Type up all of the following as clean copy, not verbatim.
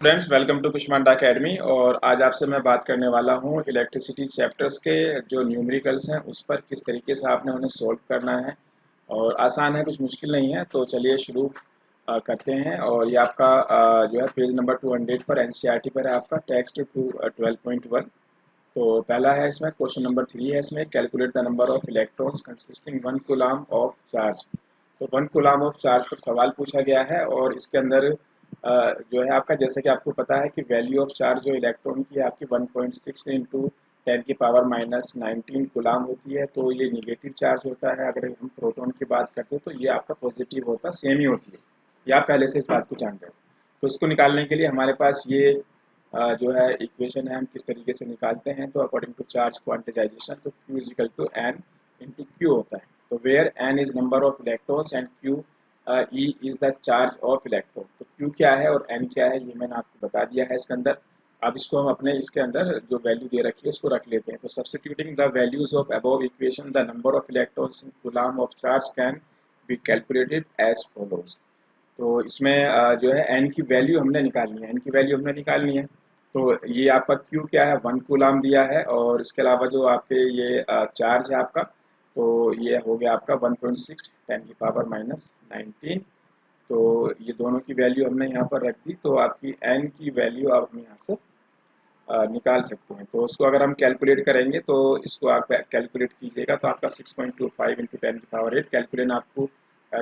Friends, welcome to Kushmanda academy. और आज आपसे मैं बात करने वाला हूँ इलेक्ट्रिसिटी चैप्टर्स के जो न्यूमेरिकल्स हैं उस पर किस तरीके से आपने उन्हें सॉल्व करना है। और आसान है, कुछ मुश्किल नहीं है। तो चलिए शुरू करते हैं। और ये आपका जो है पेज नंबर 200 पर एनसीईआरटी पर है, आपका टेक्स्ट टू 12.1। तो पहला है इसमें क्वेश्चन नंबर 3 है इसमें, calculate the number of electrons consisting 1 coulomb of charge. तो 1 कूलम ऑफ चार्ज पर सवाल पूछा गया है। और इसके अंदर जो है आपका, जैसे कि आपको पता है कि वैल्यू ऑफ चार्ज जो इलेक्ट्रॉन की है आपकी 1.6 इंटू 10⁻⁻19 कूलम होती है। तो ये निगेटिव चार्ज होता है। अगर हम प्रोटॉन की बात करते हैं तो ये आपका पॉजिटिव होता है, सेम ही होती है। ये आप पहले से इस बात को जानते हो। तो इसको निकालने के लिए हमारे पास ये जो है इक्वेशन है, हम किस तरीके से निकालते हैं। तो अकॉर्डिंग टू चार्ज क्वांटिजाइजेशन, तो Q is equal to n into q होता है। तो where n is number of electrons and q e is the charge of electron. तो क्यू क्या है और एन क्या है ये मैंने आपको बता दिया है इसके अंदर। अब इसको हम अपने इसके अंदर जो वैल्यू दे रखी है उसको रख लेते हैं। तो substituting the values of above equation, the number of electrons in coulomb of charge can be calculated as follows. तो इसमें जो है एन की वैल्यू हमने निकालनी है, एन की वैल्यू हमने निकालनी है। तो ये आपका क्यू क्या है, 1 कूलम दिया है। और इसके अलावा जो आपके ये चार्ज है आपका, तो ये हो गया आपका 1.6 10⁻⁻19। तो ये दोनों की वैल्यू हमने यहाँ पर रख दी। तो आपकी एन की वैल्यू आप हम यहाँ से निकाल सकते हैं। तो उसको अगर हम कैलकुलेट करेंगे तो इसको आप कैलकुलेट कीजिएगा तो आपका 6.25 इंटू 10⁸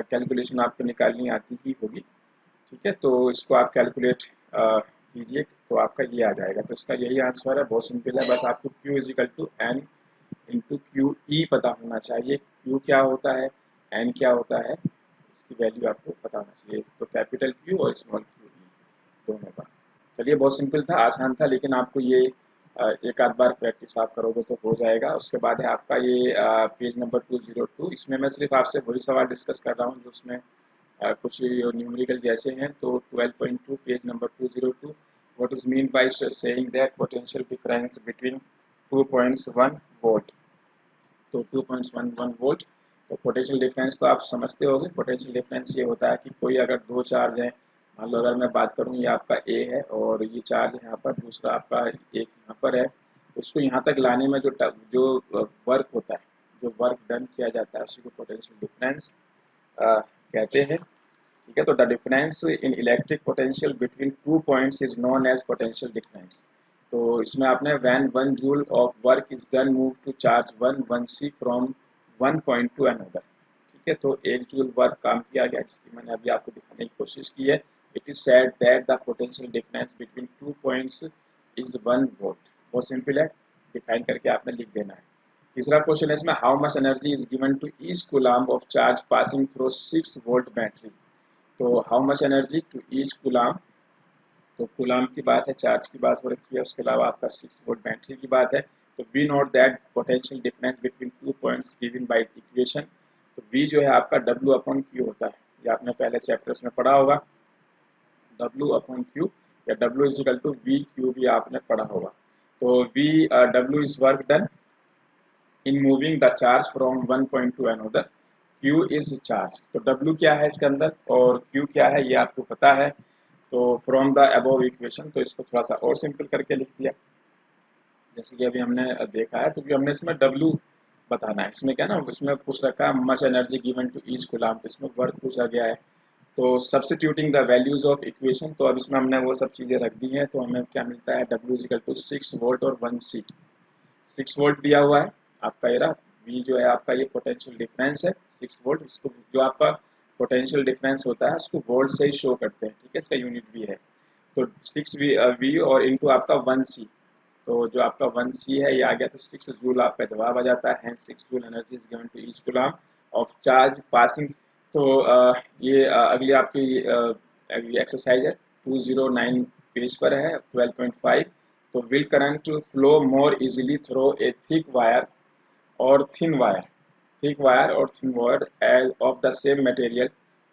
कैलकुलेशन आपको निकालनी आती ही होगी। ठीक है, तो इसको आप कैलकुलेट कीजिए तो आपका ये आ जाएगा। तो इसका यही आंसर है, बहुत सिंपल है। बस आपको Q is equal to n into q e पता होना चाहिए। Q क्या होता है, एन क्या होता है, इसकी वैल्यू आपको पता होना चाहिए। तो कैपिटल Q और स्मॉल क्यू ई दोनों का। चलिए, बहुत सिंपल था, आसान था, लेकिन आपको ये एक आध बार प्रैक्टिस आप करोगे तो हो जाएगा। उसके बाद है आपका ये पेज नंबर 202। इसमें मैं सिर्फ आपसे वही सवाल डिस्कस कर रहा हूँ जो उसमें कुछ न्यूमेरिकल जैसे हैं। तो 12.2 page number 202, what is mean by saying that potential difference between 2.1 volt. तो 2.11 वोल्ट, तो पोटेंशियल डिफरेंस तो आप समझते होंगे। पोटेंशियल डिफरेंस ये होता है कि कोई अगर दो चार्ज हैं, मान लो अगर मैं बात करूँ ये आपका ए है और ये चार्ज यहाँ पर, दूसरा आपका एक यहाँ पर है। उसको यहाँ तक लाने में जो वर्क होता है, जो वर्क डन किया जाता है उसी को पोटेंशियल डिफरेंस कहते हैं। ठीक है, तो the difference in electric potential between two points is known as potential difference. तो इसमें आपने when 1 joule of work is done move to charge 1 C from 1 point to another. ठीक है, तो 1 जूल वर्क काम किया गया, जिसकी मैंने अभी आपको दिखाने की कोशिश की है। It is said that the potential difference between two points is 1 volt. बहुत सिंपल है, डिफाइन करके आपने लिख देना है। तीसरा क्वेश्चन है इसमें, how much energy is given to each coulomb of charge passing through 6 volt battery. तो how much energy to each coulomb, तो कूलम की बात है, चार्ज की बात हो रखी है, उसके अलावा आपका 6 वोल्ट बैटरी की बात है। तो we note that potential difference between two points given by equation. तो V जो है आपका W अपॉन Q होता है, ये आपने पहले चैप्टर्स में पढ़ा होगा। W अपॉन Q या W is equal to V Q भी आपने पढ़ा होगा। तो V W is work done in moving the charge from one point to another. Q is charge. तो W क्या है इसके अंदर और Q क्या है ये आपको पता है। तो फ्रॉम द अबव इक्वेशन, तो इसको थोड़ा सा और सिंपल करके लिख दिया जैसे कि अभी हमने देखा है। तो भी हमने इसमें W बताना है। इसमें क्या ना, इसमें पूछ रखा है much energy given to each coulomb, तो इसमें वर्क पूछा गया है। तो substituting the values of equation, तो अब इसमें हमने वो सब चीज़ें रख दी हैं। तो हमें क्या मिलता है, W is equal to 6 volt और 1 सी। 6 वोल्ट दिया हुआ है आपका, ये रहा। V जो है आपका ये पोटेंशियल डिफरेंस है 6 वोल्ट। इसको जो आपका पोटेंशियल डिफरेंस होता है उसको वोल्ट से ही शो करते हैं। ठीक है, इसका यूनिट भी है। तो 6V और इंटू आपका 1 सी। तो जो आपका 1 सी है ये आ गया, तो 6 जूल आपका जवाब आ जाता है। 6 joule energy is given to each coulomb of charge passing. तो ये अगली आपकी एक्सरसाइज है 209 पेज पर है 12.5। तो will current flow more easily through a thick wire और thin wire as of the same material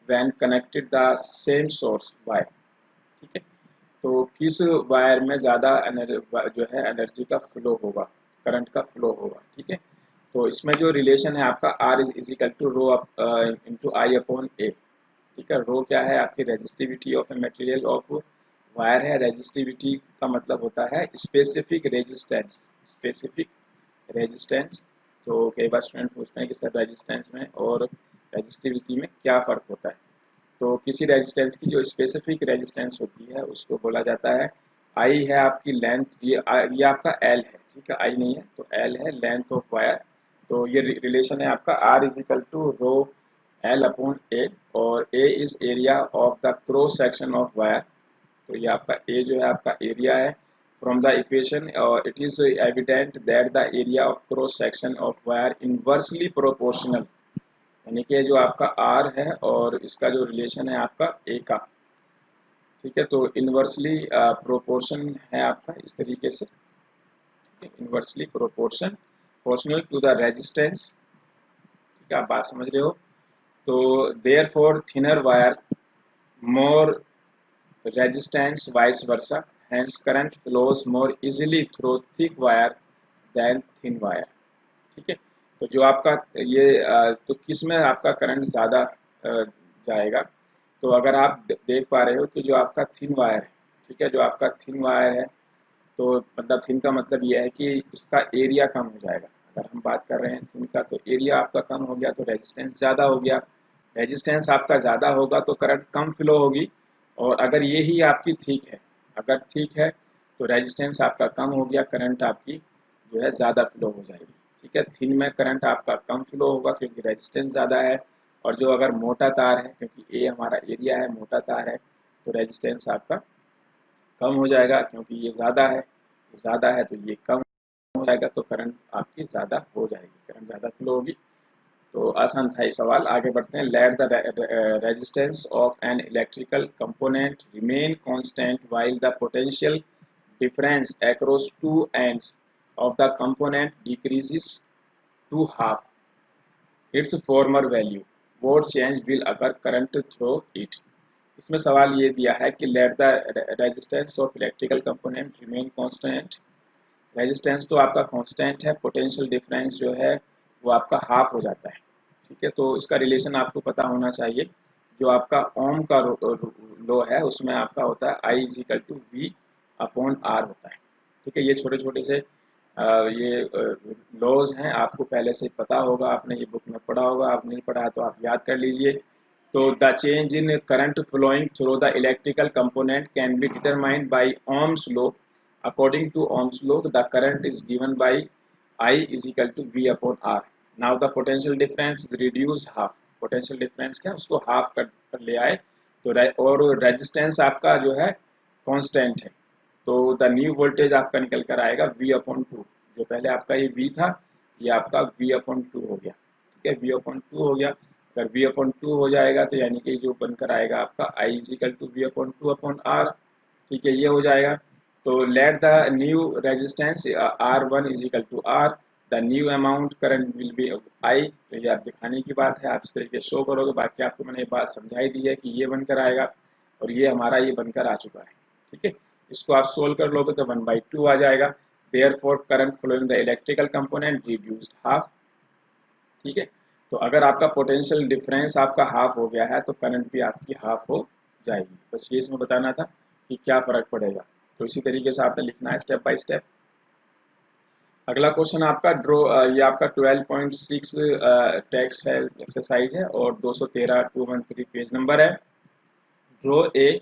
when connected the same source wire. ठीक है, तो किस वायर में ज़्यादा जो है एनर्जी का फ्लो होगा, करंट का फ्लो होगा। ठीक है, तो इसमें जो रिलेशन है आपका R is equal to rho into I upon A. ठीक है, रो क्या है आपकी resistivity of a material of wire है, रेजिस्टिविटी का मतलब होता है स्पेसिफिक रेजिस्टेंस, स्पेसिफिक रेजिस्टेंस। तो कई बार स्टूडेंट पूछते हैं कि सर रेजिस्टेंस में और रेजिस्टिविटी में क्या फ़र्क होता है। तो किसी रेजिस्टेंस की जो स्पेसिफिक रेजिस्टेंस होती है उसको बोला जाता है, आई है आपकी लेंथ, ये आपका एल है, ठीक है, आई नहीं है तो एल है लेंथ ऑफ वायर। तो ये रिलेशन है आपका R is equal to rho L upon A, और A is area of the cross section of wire. तो ये आपका ए जो है आपका एरिया है फ्रॉम द इक्वेशन, और it is evident that the area of cross section of wire inversely proportional, यानी कि जो आपका आर है और इसका जो रिलेशन है आपका ए का, ठीक है, तो इनवर्सली प्रोपोर्शन है आपका इस तरीके से, ठीक है, inversely proportional to the resistance, ठीक है, आप बात समझ रहे हो। तो therefore thinner wire more resistance vice versa, hence current flows more easily through thick wire than thin wire, ठीक है। तो जो आपका ये तो किस में आपका करंट ज़्यादा जाएगा, तो अगर आप देख पा रहे हो कि जो आपका थिन वायर है, ठीक है, जो आपका थिन वायर है, तो मतलब थिन का मतलब ये है कि उसका एरिया कम हो जाएगा। अगर हम बात कर रहे हैं थिन का, तो एरिया आपका कम हो गया तो रेजिस्टेंस ज़्यादा हो गया, रेजिस्टेंस आपका ज़्यादा होगा तो करंट कम फ्लो होगी। और अगर ये ही आपकी ठीक है, अगर ठीक है तो रेजिस्टेंस आपका कम हो गया, करंट आपकी जो है ज़्यादा फ्लो हो जाएगी, ठीक है। थिन में करंट आपका कम फ्लो होगा क्योंकि रेजिस्टेंस ज़्यादा है, और जो अगर मोटा तार है, क्योंकि ए हमारा एरिया है, मोटा तार है, तो रेजिस्टेंस आपका कम हो जाएगा क्योंकि ये ज़्यादा है तो ये कम हो जाएगा, तो करंट आपकी ज़्यादा हो जाएगी, करंट ज़्यादा फ्लो होगी। तो आसान था ये सवाल, आगे बढ़ते हैं। Let the resistance of an electrical component remain constant while the potential difference across two ends of the component decreases to half its former value, what change will occur current through it. इसमें सवाल ये दिया है कि let the resistance of electrical component remain constant, resistance तो आपका constant है, potential difference जो है वो आपका हाफ हो जाता है, ठीक है। तो इसका रिलेशन आपको पता होना चाहिए, जो आपका ओम का लो है उसमें आपका होता है I is equal to V upon R होता है, ठीक है। ये छोटे छोटे से ये लॉज हैं, आपको पहले से पता होगा, आपने ये बुक में पढ़ा होगा, आप नहीं पढ़ा है तो आप याद कर लीजिए। तो the change in current flowing through the electrical component can be determined by Ohm's law. According to Ohm's law, the current is given by I is equal to V upon R. Now the potential difference is reduced half. Potential difference क्या उसको half कर ले आए, तो और resistance आपका जो है कांस्टेंट है, तो द न्यू वोल्टेज आपका निकल कर आएगा V अपॉन टू। जो पहले आपका ये V था ये आपका V अपॉन टू हो गया, ठीक है, V अपॉन टू हो गया। अगर V अपॉन टू हो जाएगा तो यानी कि जो बनकर आएगा आपका I is equal to V upon two upon R, ठीक है, ये हो जाएगा। तो let the new resistance R1 is equal to R, the new amount current will be I। तो ये आप दिखाने की बात है, आप इस तरीके शो करोगे, बाकी आपको मैंने ये बात समझाई दी है कि ये बनकर आएगा और ये हमारा ये बनकर आ चुका है, ठीक है। इसको आप सोल्व कर लोगे तो 1/2 आ जाएगा। Therefore current flowing the electrical component reduced half, ठीक है। तो अगर आपका पोटेंशियल डिफरेंस आपका हाफ हो गया है तो करंट भी आपकी हाफ हो जाएगी। बस ये इसमें बताना था कि क्या फ़र्क पड़ेगा। तो इसी तरीके से आपने लिखना है स्टेप बाय स्टेप। अगला क्वेश्चन आपका ये आपका 12.6 टेक्स्ट है, एक्सरसाइज है, और 213 213 पेज नंबर है। ड्रॉ ए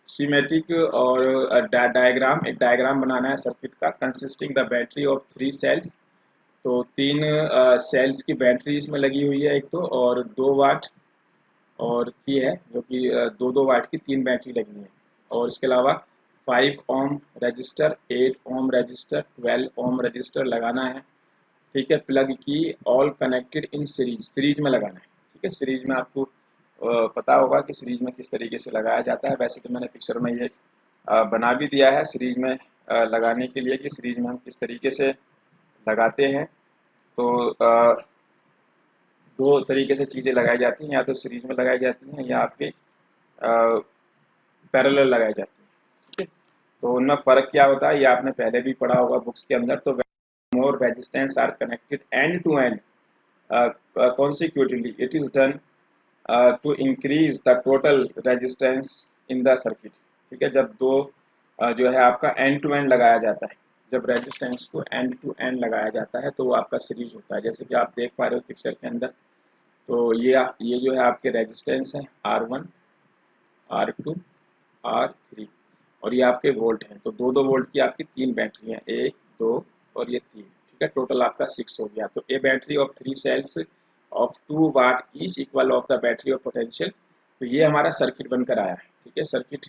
सीमेट्रिक और डायग्राम, एक डायग्राम बनाना है सर्किट का, consisting the battery of 3 cells. तो 3 सेल्स की बैटरी इसमें लगी हुई है एक तो, और 2 वाट और की है, जो कि 2-2 वाट की 3 बैटरी लगी है। और इसके अलावा 5 ohm resistor, 8 ohm resistor, 12 ohm register लगाना है, ठीक है। प्लग की all connected in series, series में लगाना है, ठीक है। सीरीज में आपको पता होगा कि सीरीज में किस तरीके से लगाया जाता है। वैसे तो मैंने पिक्चर में ये बना भी दिया है सीरीज में लगाने के लिए, कि सीरीज में हम किस तरीके से लगाते हैं। तो दो तरीके से चीज़ें लगाई जाती हैं, या तो सीरीज में लगाई जाती हैं या आपके पैरेलल लगाई जाती हैं, ठीक है। तो उनमें फ़र्क क्या होता है ये आपने पहले भी पढ़ा होगा बुक्स के अंदर। तो more resistance are connected end to end consecutively it is done to increase the total resistance in the circuit, ठीक है, जब दो जो है आपका एंड टू एंड लगाया जाता है, जब रेजिस्टेंस को एंड टू एंड लगाया जाता है तो वो आपका सीरीज होता है। जैसे कि आप देख पा रहे हो पिक्चर के अंदर, तो ये जो है आपके रेजिस्टेंस है R1, R2, R3, और ये आपके वोल्ट हैं। तो 2-2 वोल्ट की आपकी 3 बैटरी हैं, 1, 2 और ये 3, ठीक है, टोटल आपका 6 हो गया। तो a battery of 3 cells of 2 watt each equal of the battery of potential. तो ये हमारा सर्किट बनकर आया है, ठीक है, सर्किट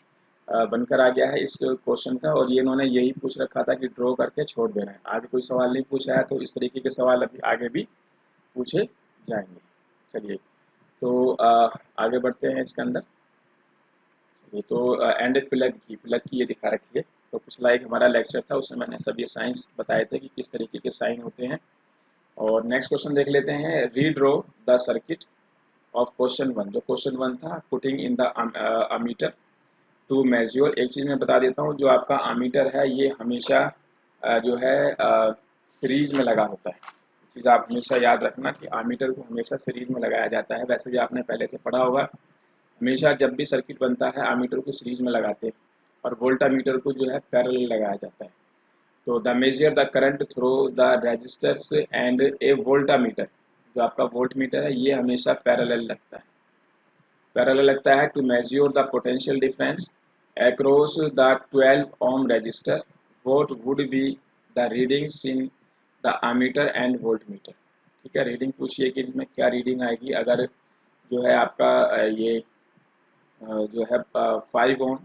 बनकर आ गया है इस क्वेश्चन का। और ये इन्होंने यही पूछ रखा था कि ड्रॉ करके छोड़ देना है, आगे कोई सवाल नहीं पूछा है। तो इस तरीके के सवाल अभी आगे भी पूछे जाएंगे। चलिए, तो आगे बढ़ते हैं इसके अंदर। ये तो एंडेड प्लग की ये दिखा रखी है। तो पिछला एक हमारा लेक्चर था, उसमें मैंने सभी साइंस बताए थे कि किस तरीके के साइन होते हैं। और नेक्स्ट क्वेश्चन देख लेते हैं, redraw the circuit of question 1। जो क्वेश्चन 1 था, putting in the ammeter to measure. एक चीज़ मैं बता देता हूँ, जो आपका अमीटर है ये हमेशा जो है सीरीज में लगा होता है। चीज़ आप हमेशा याद रखना कि अमीटर को हमेशा सीरीज में लगाया जाता है। वैसे भी आपने पहले से पढ़ा होगा, हमेशा जब भी सर्किट बनता है अमीटर को सीरीज में लगाते हैं, और वोल्टामीटर को जो है पैरेलल लगाया जाता है। तो the measure the current through the resistors and a voltmeter, जो आपका वोल्ट मीटर है ये हमेशा पैरेलल लगता है, पैरेलल लगता है to measure the potential difference across the 12 ohm resistor. What would be the readings in the ammeter and volt meter. ठीक है, रीडिंग पूछिए कि इसमें क्या रीडिंग आएगी अगर जो है आपका ये जो है 5 ओम,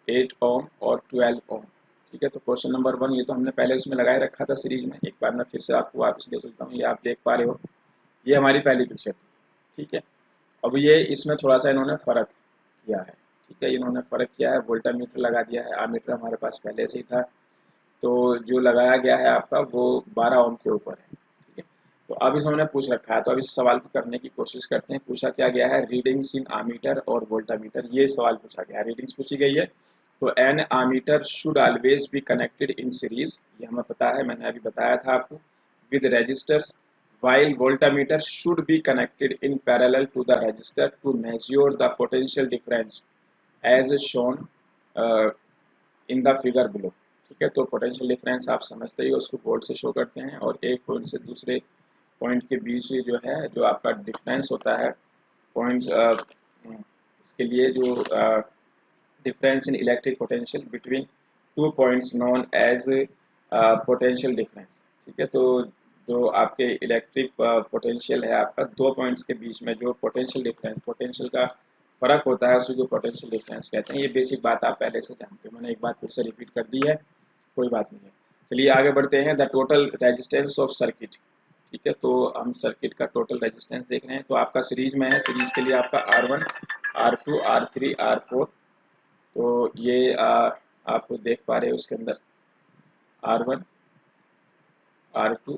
8 ओम और 12 ओम। ठीक है, तो क्वेश्चन नंबर 1 ये तो हमने पहले उसमें लगाए रखा था सीरीज में। एक बार मैं फिर से आपको वापस ले सकता हूँ, ये आप देख पा रहे हो, ये हमारी पहली पिक्चर थी। ठीक है, अब ये इसमें थोड़ा सा इन्होंने फ़र्क किया है। ठीक है, इन्होंने फ़र्क किया है, वोल्टामीटर लगा दिया है, आमीटर हमारे पास पहले से ही था। तो जो लगाया गया है आपका वो 12 ओम के ऊपर है। ठीक है, तो अब इसमें पूछ रखा है, तो अब इस सवाल को करने की कोशिश करते हैं। पूछा क्या गया है, रीडिंग्स इन आमीटर और वोल्टामीटर, ये सवाल पूछा गया है, रीडिंग्स पूछी गई है। तो an ammeter should always be connected in series, ये हमें पता है, मैंने अभी बताया था आपको, with resistors, while voltmeter should be connected in parallel to the resistor to measure the potential difference as shown in the figure below। ठीक है, तो पोटेंशियल डिफरेंस आप समझते ही, उसको वोल्ट से शो करते हैं, और एक पॉइंट से दूसरे पॉइंट के बीच जो है जो आपका डिफरेंस होता है पॉइंट्स, इसके लिए जो difference in electric potential between 2 points known as potential difference. ठीक है, तो जो आपके इलेक्ट्रिक पोटेंशियल है आपका 2 पॉइंट्स के बीच में जो पोटेंशियल डिफरेंस, पोटेंशियल का फर्क होता है, उसी को पोटेंशियल डिफरेंस कहते हैं। ये बेसिक बात आप पहले से जानते हो, मैंने एक बार फिर से रिपीट कर दी है, कोई बात नहीं है। चलिए आगे बढ़ते हैं, the total resistance of circuit. ठीक है, तो हम सर्किट का टोटल रेजिस्टेंस देख रहे हैं। तो आपका सीरीज में है, सीरीज के लिए आपका R1, R2, R3, R4। तो ये आप देख पा रहे हो उसके अंदर R1, R2,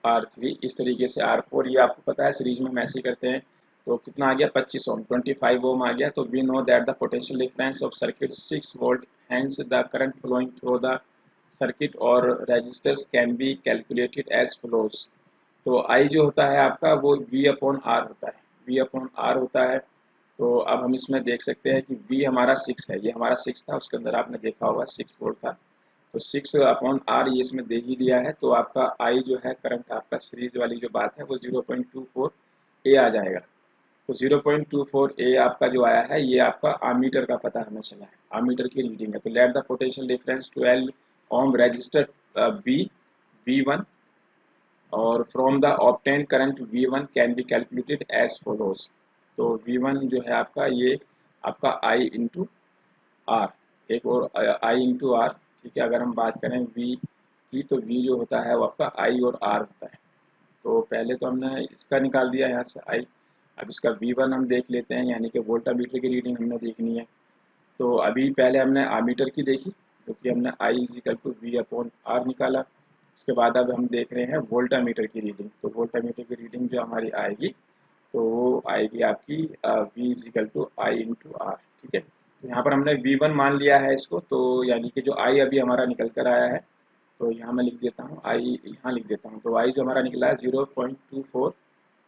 R3, इस तरीके से R4, ये आपको पता है सीरीज में हम ऐसे ही करते हैं। तो कितना आ गया, 25 ओम, 25 ओम आ गया। तो we know that the potential difference of circuit 6 volt, hence the current flowing through the circuit और resistors can be calculated as flows. तो आई जो होता है आपका वो V अपॉन आर होता है, V अपॉन आर होता है। तो अब हम इसमें देख सकते हैं कि V हमारा 6 है, ये हमारा 6 था, उसके अंदर आपने देखा होगा 6 वोल्ट था। तो 6 अपॉन आर ये इसमें दे ही दिया है। तो आपका आई जो है करंट आपका सीरीज वाली जो बात है वो 0.24 ए आ जाएगा। तो 0.24 ए आपका जो आया है ये आपका आमीटर का पता हमें चला है, आमीटर की रीडिंग है। तो let the potential difference 12 ohm resistor V1 और from the obtain current V1 can be calculated as follows. तो V1 जो है आपका ये आपका I इंटू आर, एक और I इंटू आर। ठीक है, अगर हम बात करें V की, तो V जो होता है वो आपका I और R होता है। तो पहले तो हमने इसका निकाल दिया यहाँ से I, अब इसका V1 हम देख लेते हैं, यानी कि वोल्टामीटर की रीडिंग हमने देखनी है। तो अभी पहले हमने आमीटर की देखी, जो कि हमने I is equal to V upon R निकाला। उसके बाद अब हम देख रहे हैं वोल्टामीटर की रीडिंग। तो वोल्टामीटर की रीडिंग जो हमारी आएगी तो वो आएगी आपकी V is equal to I into R. ठीक है, तो यहाँ पर हमने V1 मान लिया है इसको, तो यानी कि जो I अभी हमारा निकल कर आया है, तो यहाँ मैं लिख देता हूँ I, यहाँ लिख देता हूँ। तो I जो हमारा निकला है 0.24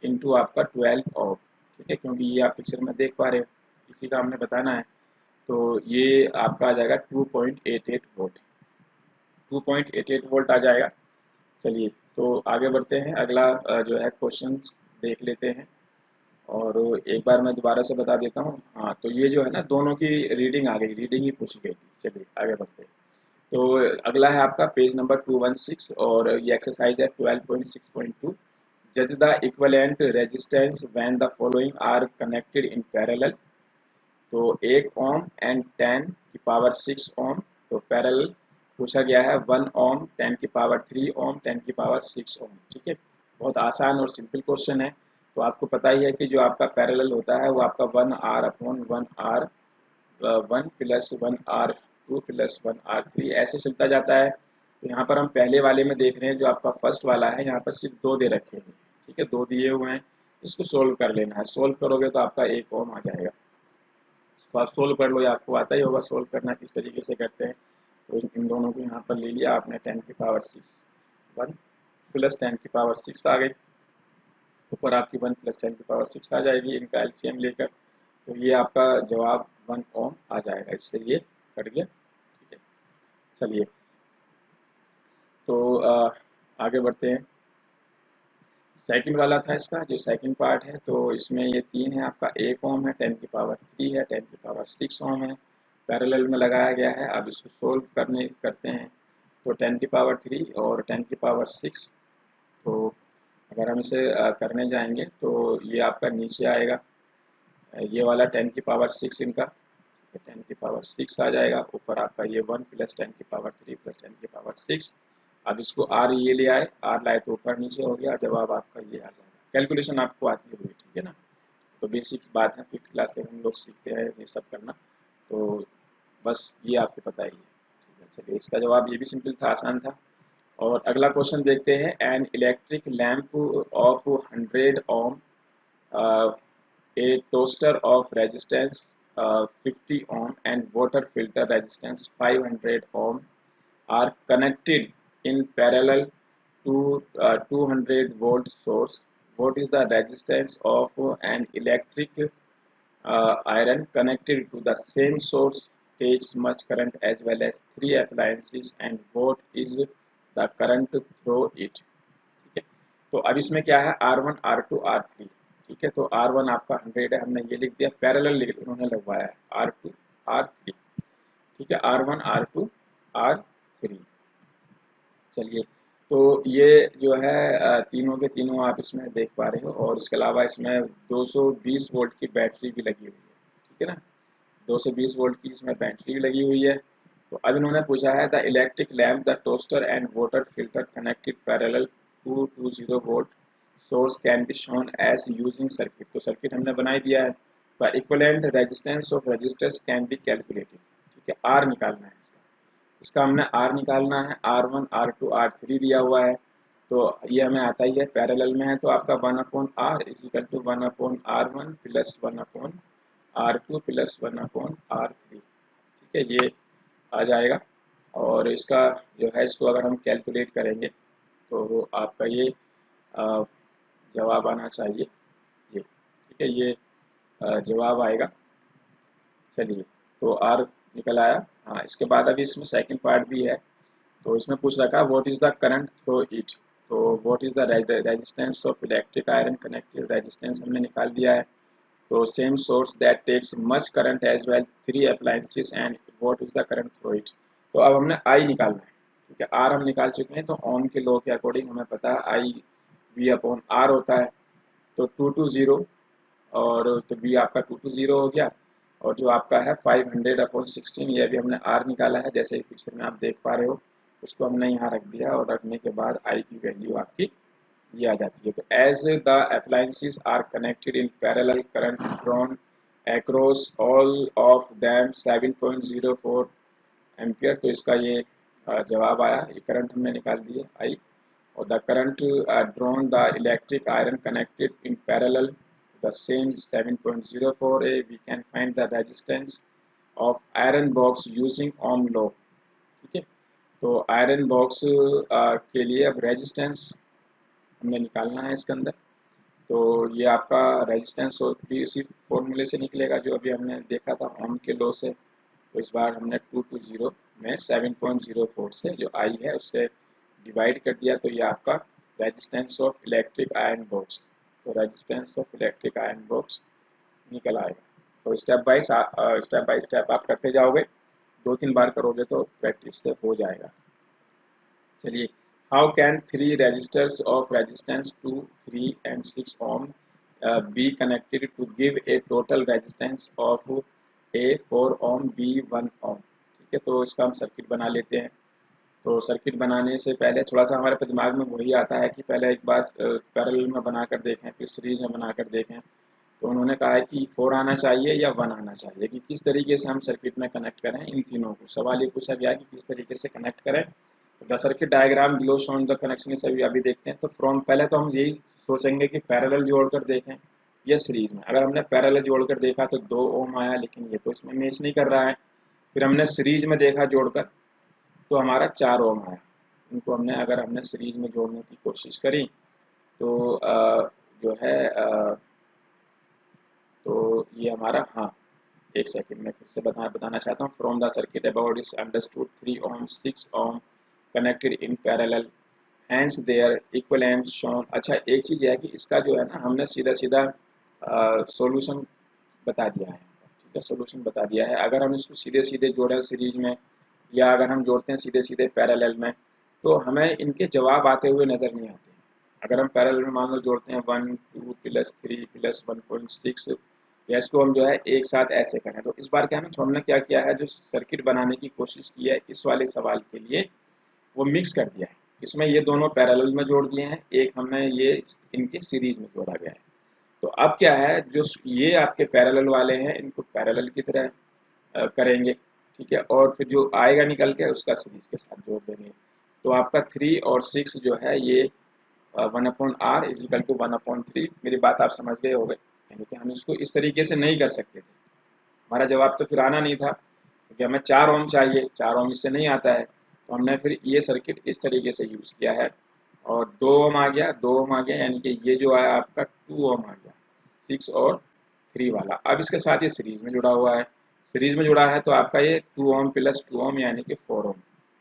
इंटू आपका 12 ओम। ठीक है, क्योंकि ये आप पिक्चर में देख पा रहे हो, इसी का हमने बताना है। तो ये आपका आ जाएगा 2.88 वोल्ट, 2.88 वोल्ट आ जाएगा। चलिए तो आगे बढ़ते हैं, अगला जो है क्वेश्चन देख लेते हैं। और एक बार मैं दोबारा से बता देता हूँ। हाँ, तो ये जो है ना, दोनों की रीडिंग आ गई, रीडिंग ही पूछी गई थी। चलिए आगे बढ़ते हैं। तो अगला है आपका पेज नंबर 216 और ये एक्सरसाइज है 12.6.2। जज the equivalent resistance when the following are connected in parallel. तो 1 ओम एंड 10 की पावर 6 ओम, तो पैरेलल पूछा गया है 1 ओम 10 की पावर 3 ओम 10 की पावर 6 ओम। ठीक है, बहुत आसान और सिंपल क्वेश्चन है। तो आपको पता ही है कि जो आपका पैरेलल होता है वो आपका 1R/1R1 plus 1R2 plus 1R3 ऐसे चलता जाता है। तो यहाँ पर हम पहले वाले में देख रहे हैं, जो आपका फर्स्ट वाला है, यहाँ पर सिर्फ 2 दे रखे हैं। ठीक है, 2 दिए हुए हैं, इसको सोल्व कर लेना है। सोल्व करोगे तो आपका 1 ओम आ जाएगा। तो आप सोल्व कर लो, या आपको आता ही होगा सोल्व करना किस तरीके से करते हैं। तो इन दोनों को यहाँ पर ले लिया आपने, 10 की पावर 6, 1 प्लस 10 की पावर 6 आ गई, ऊपर आपकी 1 प्लस 10 की पावर 6 आ जाएगी इनका एलसीएम लेकर। तो ये आपका जवाब 1 ओम आ जाएगा, इससे ये कट गया। ठीक है, चलिए तो आगे बढ़ते हैं। सेकंड वाला था इसका, जो सेकंड पार्ट है, तो इसमें ये 3 है आपका, 1 ओम है, 10 की पावर 3 है, 10 की पावर 6 ओम है, पैरेलल में लगाया गया है। अब इसको सोल्व करते हैं। तो 10 की पावर 3 और 10 की पावर 6, तो अगर हम इसे करने जाएंगे तो ये आपका नीचे आएगा, ये वाला 10 की पावर 6 इनका, 10 की पावर 6 आ जाएगा, ऊपर आपका ये 1 प्लस 10 की पावर 3 प्लस 10 की पावर 6। अब इसको आर ये ले आए, आर लाए तो ऊपर नीचे हो गया, जवाब आपका ये आ जाएगा। कैलकुलेशन आपको आती हुई, ठीक है ना। तो बेसिक्स बात है, फिफ्थ क्लास तक हम लोग सीखते हैं ये सब करना, तो बस ये आपको पता ही है। ठीक है, चलिए इसका जवाब ये भी सिंपल था, आसान था। और अगला क्वेश्चन देखते हैं। An electric lamp of 100 ohm, a toaster of resistance 50 ohm and water filter resistance 500 ohm are connected in parallel to 200 volt source. What is the resistance of an electric iron connected to the same source takes much current as well as 3 appliances, and what is the current through it? ठीक है, तो अब इसमें क्या है, R1 R2 R3। ठीक है, तो R1 आपका 100 है, हमने ये लिख दिया, पैरेलल उन्होंने लगवाया है R2 R3। ठीक है, R1 R2 R3। चलिए, तो ये जो है तीनों के तीनों आप इसमें देख पा रहे हो, और इसके अलावा इसमें 220 वोल्ट की बैटरी भी लगी हुई है। ठीक है ना, 220 वोल्ट की इसमें बैटरी भी लगी हुई है। तो अब इन्होंने पूछा है the electric lamp the toaster and water filter connected parallel to 20 volt source can be shown as using circuit. तो सर्किट हमने बना ही दिया है। The equivalent resistance of resistors can be calculated. ठीक है, आर निकालना है इसका हमने आर निकालना है। R1 R2 R3 दिया हुआ है, तो ये हमें आता ही है, पैरेलल में है, तो आपका 1/R is equal to 1/R1 plus 1/R2 plus 1/R3। ठीक है, ये आ जाएगा। और इसका जो है, इसको अगर हम कैलकुलेट करेंगे तो आपका ये अ, जवाब आना चाहिए ये। ठीक है, ये जवाब आएगा। चलिए, तो आर निकल आया। हाँ, इसके बाद अभी इसमें सेकंड पार्ट भी है। तो इसमें पूछ रखा what is the current through it. तो what is the resistance of electric iron connected, resistance हमने निकाल दिया है। तो same source that takes much current as well 3 appliances and what is the current through it. तो अब हमने आई निकालना है। ठीक है, आर हम निकाल चुके हैं, तो ओम के लॉ के अकॉर्डिंग हमें पता है आई वी अपॉन आर होता है। तो 220, और तो बी आपका 220 हो गया। और जो आपका है 500/16, ये भी हमने आर निकाला है, जैसे पिक्चर में आप देख पा रहे हो। उसको हमने यहाँ रख दिया, और रखने के बाद आई की वैल्यू आपकी ये आ जाती है। तो as the appliances are connected in parallel current drawn across all of them 7.04 ampere. तो इसका ये जवाब आया, ये करंट हमने निकाल दिया आई। और the current drawn the electric iron connected in parallel the same 7.04 a, we can find the resistance of iron box using ohm law। ठीक है, तो आयरन बॉक्स के लिए अब रेजिस्टेंस हमने निकालना है इसके अंदर। तो ये आपका रेजिस्टेंस भी उसी फॉर्मूले से निकलेगा जो अभी हमने देखा था ओम के लॉ से। तो इस बार हमने 220 में 7.04 से जो आई है उससे डिवाइड कर दिया, तो ये आपका resistance of electric iron box, तो resistance of electric iron box निकल आएगा। तो स्टेप बाय स्टेप आप करते जाओगे, 2-3 बार करोगे तो प्रैक्टिस से हो जाएगा। चलिए, how can 3 resistors of resistance 2, 3 and 6 ohm be connected to give a total resistance of a 4 ohm be 1 ohm. ठीक है, तो इसका हम सर्किट बना लेते हैं। तो सर्किट बनाने से पहले थोड़ा सा हमारे दिमाग में वही आता है कि पहले एक बार पैरेलल में बना कर देखें, फिर सीरीज में बना कर देखें। तो उन्होंने कहा है कि 4 आना चाहिए या 1 आना चाहिए, कि किस तरीके से हम सर्किट में कनेक्ट करें इन तीनों को। सवाल ये पूछा गया कि किस तरीके से कनेक्ट करें। The circuit diagram below shown the connection इस अभी देखते हैं। तो फ्रॉम पहले तो हम यही सोचेंगे कि पैरेलल जोड़कर देखें या सीरीज में। अगर हमने पैरेलल जोड़कर देखा तो 2 ओम आया, लेकिन ये तो इसमें मैच नहीं कर रहा है। फिर हमने सीरीज में देखा जोड़कर तो हमारा 4 ओम आया। इनको अगर हमने सीरीज में जोड़ने की कोशिश करी तो जो है तो ये हमारा, हाँ, एक सेकंड में फिर से बताना चाहता हूँ। From the circuit about is understood 3 ohm 6 ohm connected in parallel, hence their equivalent shown. अच्छा, एक चीज़ है कि इसका जो है ना, हमने सीधा सीधा सॉल्यूशन बता दिया है। ठीक है, सॉल्यूशन बता दिया है। अगर हम इसको सीधे सीधे जोड़ें सीरीज में, या अगर हम जोड़ते हैं सीधे सीधे पैरेलल में, तो हमें इनके जवाब आते हुए नज़र नहीं आते। अगर हम पैरेलल में मान लो जोड़ते हैं 1 2 प्लस 3 प्लस 1.6, या इसको हम जो है एक साथ ऐसे करें, तो इस बार क्या है ना, तो हमने क्या किया है, जो सर्किट बनाने की कोशिश की है इस वाले सवाल के लिए, वो मिक्स कर दिया है। इसमें ये दोनों पैरेलल में जोड़ दिए हैं, एक हमने ये इनके सीरीज में जोड़ा गया है। तो अब क्या है, जो ये आपके पैरेलल वाले हैं इनको पैरेलल की तरह करेंगे। ठीक है, और फिर जो आएगा निकल के उसका सीरीज के साथ जोड़ देंगे। तो आपका 3 और 6 जो है ये 1/r इजिकल टू 1/3। मेरी बात आप समझ गए होंगे, यानी कि हम इसको इस तरीके से नहीं कर सकते थे। हमारा जवाब तो फिर आना नहीं था, क्योंकि हमें 4 ओम चाहिए, 4 ओम इससे नहीं आता है। तो हमने फिर ये सर्किट इस तरीके से यूज़ किया है, और 2 ओम आ गया, 2 ओम आ गया, यानी कि ये जो आया आपका 2 ओम आ गया, 6 और 3 वाला। अब इसके साथ ये सीरीज में जुड़ा हुआ है, सीरीज में जुड़ा है तो आपका ये 2 ओम प्लस 2 ओम यानी कि 4 ओम।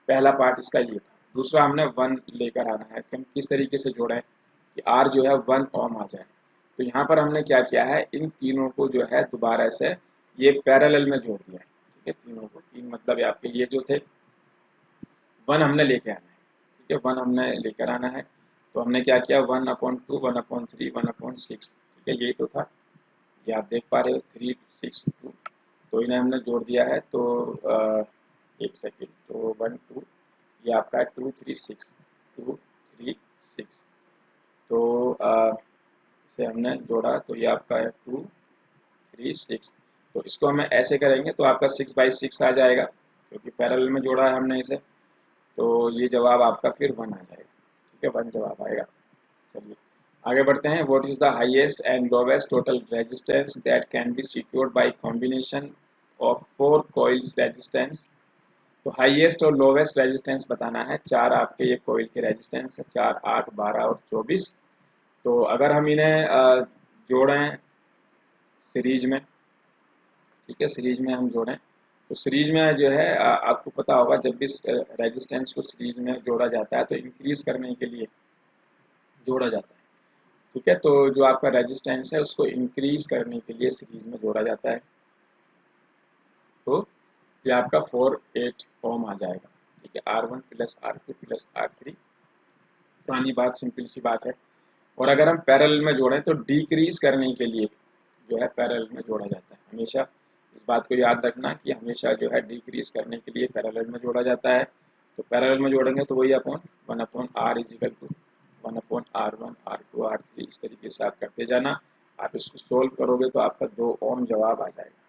पहला पार्ट इसका ये था। दूसरा हमने 1 लेकर आना है कि हम किस तरीके से जोड़ें कि आर जो है 1 ओम आ जाए। तो यहाँ पर हमने क्या किया है, इन तीनों को जो है दोबारा से ये पैरेलल में जोड़ दिया है। ठीक है, तीनों को, तीन मतलब आपके ये जो थे 1 हमने लेके आना है। ठीक है, 1 हमने लेकर आना है। तो हमने क्या किया, 1/2 1/3 1/6। ठीक है, यही तो था, ये आप देख पा रहे हो, 3 6 2। तो इन्हें हमने जोड़ दिया है। तो एक सेकेंड, तो 1 2, ये आपका है 2 3 6 2 3 6। तो इसे हमने जोड़ा तो ये आपका है 2 3 6। तो इसको हमें ऐसे करेंगे तो आपका 6/6 आ जाएगा, क्योंकि पैरेलल में जोड़ा है हमने इसे। तो ये जवाब आपका फिर 1 आ जाएगा। ठीक है, 1 जवाब आएगा। चलिए आगे बढ़ते हैं। What is the highest and lowest total resistance that can be secured by combination of 4 coils resistance. तो हाईएस्ट और लोवेस्ट रेजिस्टेंस बताना है। 4 आपके ये कॉइल के रेजिस्टेंस है, 4 8 12 और 24। तो अगर हम इन्हें जोड़ें सीरीज में, ठीक है, सीरीज में हम जोड़ें, तो सीरीज में जो है आपको पता होगा जब भी रेजिस्टेंस को सीरीज में जोड़ा जाता है तो इंक्रीज करने के लिए जोड़ा जाता है। ठीक है, तो जो आपका रेजिस्टेंस है उसको इंक्रीज करने के लिए सीरीज में जोड़ा जाता है। तो ये आपका 4 8 ओम आ जाएगा। ठीक है, R1 plus R2 plus R3। पुरानी बात, सिंपल सी बात है। और अगर हम पैरेलल में जोड़ें तो डिक्रीज करने के लिए जो है पैरेलल में जोड़ा जाता है। हमेशा इस बात को याद रखना कि हमेशा जो है डिक्रीज करने के लिए पैरेलल में जोड़ा जाता है। तो पैरेलल में जोड़ेंगे तो वही upon 1/r is equal to 1/r1 R2 R3, इस तरीके से आप करते जाना। आप इसको सोल्व करोगे तो आपका 2 ओम जवाब आ जाएगा।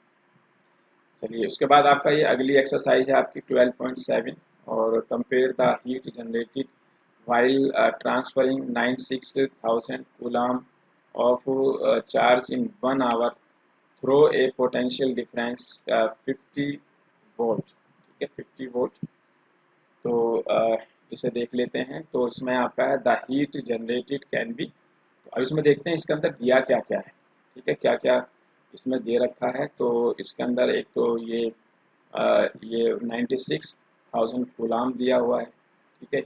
चलिए उसके बाद आपका ये अगली एक्सरसाइज है आपकी 12.7, और compare the heat generated while transferring 96,000 coulomb of charge in 1 hour through a potential difference 50 volt। ठीक है, 50 वोल्ट। तो इसे देख लेते हैं। तो इसमें आपका है the heat generated can B. तो अब इसमें देखते हैं इसके अंदर दिया क्या क्या है। ठीक है, क्या क्या इसमें दे रखा है। तो इसके अंदर एक तो ये ये 96,000 कूलाम दिया हुआ है, ठीक है।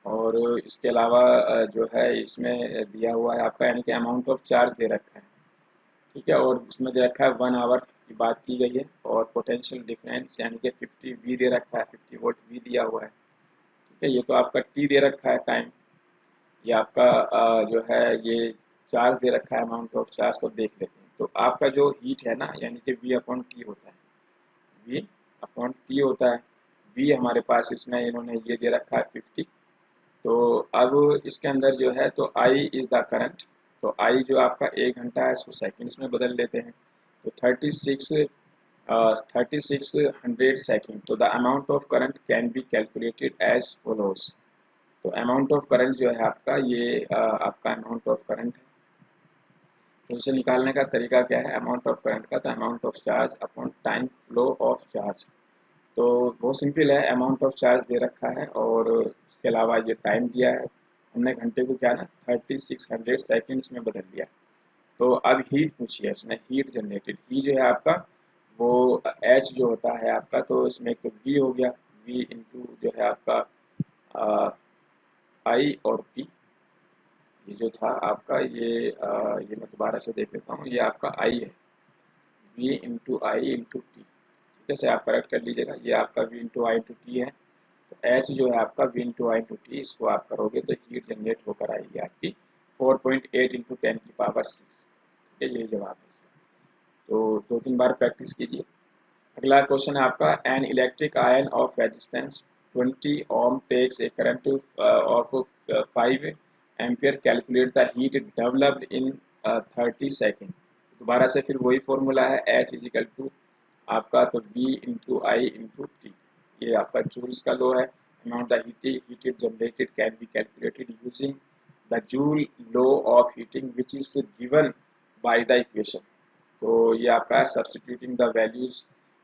और इसके अलावा जो है इसमें दिया हुआ है आपका, यानी कि अमाउंट ऑफ चार्ज दे रखा है, ठीक है। और उसमें दे रखा है 1 आवर की बात की गई है, और पोटेंशियल डिफरेंस यानी कि 50 वी दे रखा है, 50 वोल्ट वी दिया हुआ है, ठीक है। ये तो आपका टी दे रखा है टाइम, ये आपका जो है ये चार्ज दे रखा है, अमाउंट ऑफ चार्ज तो देख लेते हैं। तो आपका जो हीट है ना, यानी कि वी अपॉन टी होता है, वी अपॉन टी होता है। वी हमारे पास इसमें इन्होंने ये दे रखा है 50। तो अब इसके अंदर जो है तो आई इज़ द करंट, तो आई जो आपका 1 घंटा है इसको सेकेंड्स में बदल लेते हैं, तो 3600 सेकेंड। तो the amount of current can be calculated as follows. तो अमाउंट ऑफ करंट जो है आपका ये आपका अमाउंट ऑफ करंट है। तो इसे निकालने का तरीका क्या है अमाउंट ऑफ करंट का, तो amount of charge upon time flow of charge. तो बहुत सिंपल है, अमाउंट ऑफ चार्ज दे रखा है और उसके अलावा ये टाइम दिया है, हमने घंटे को क्या ना 3600 सेकेंड्स में बदल दिया। तो अब हीट पूछिए, उसमें हीट जनरेटेड, ही जो है आपका वो एच जो होता है आपका, तो इसमें एक तो वी हो गया, वी इंटू जो है आपका आई और टी। ये जो था आपका ये मैं दोबारा से देख लेता हूँ, ये आपका आई है, V into I into t, ठीक है। आप करेक्ट कर लीजिएगा, ये आपका V into I into t है। तो एच जो है आपका V into I into t, इसको आप करोगे तो हीट जनरेट होकर आएगी आपकी 4.8 इंटू 10⁶, ठीक है। यही जवाब है इसका। तो 2-3 बार प्रैक्टिस कीजिए। अगला क्वेश्चन है आपका, an electric iron of resistance 20 ohm takes a current of 5 ampere, calculate the heat developed in 30 second. दोबारा से फिर वही फॉर्मूला है, एच इजिकल टू आपका तो V into I into T, ये आपका जूल्स का लो है। Amount the heated generated can be calculated using the Joule law of heating which is given by the equation. तो ये आपका substituting the values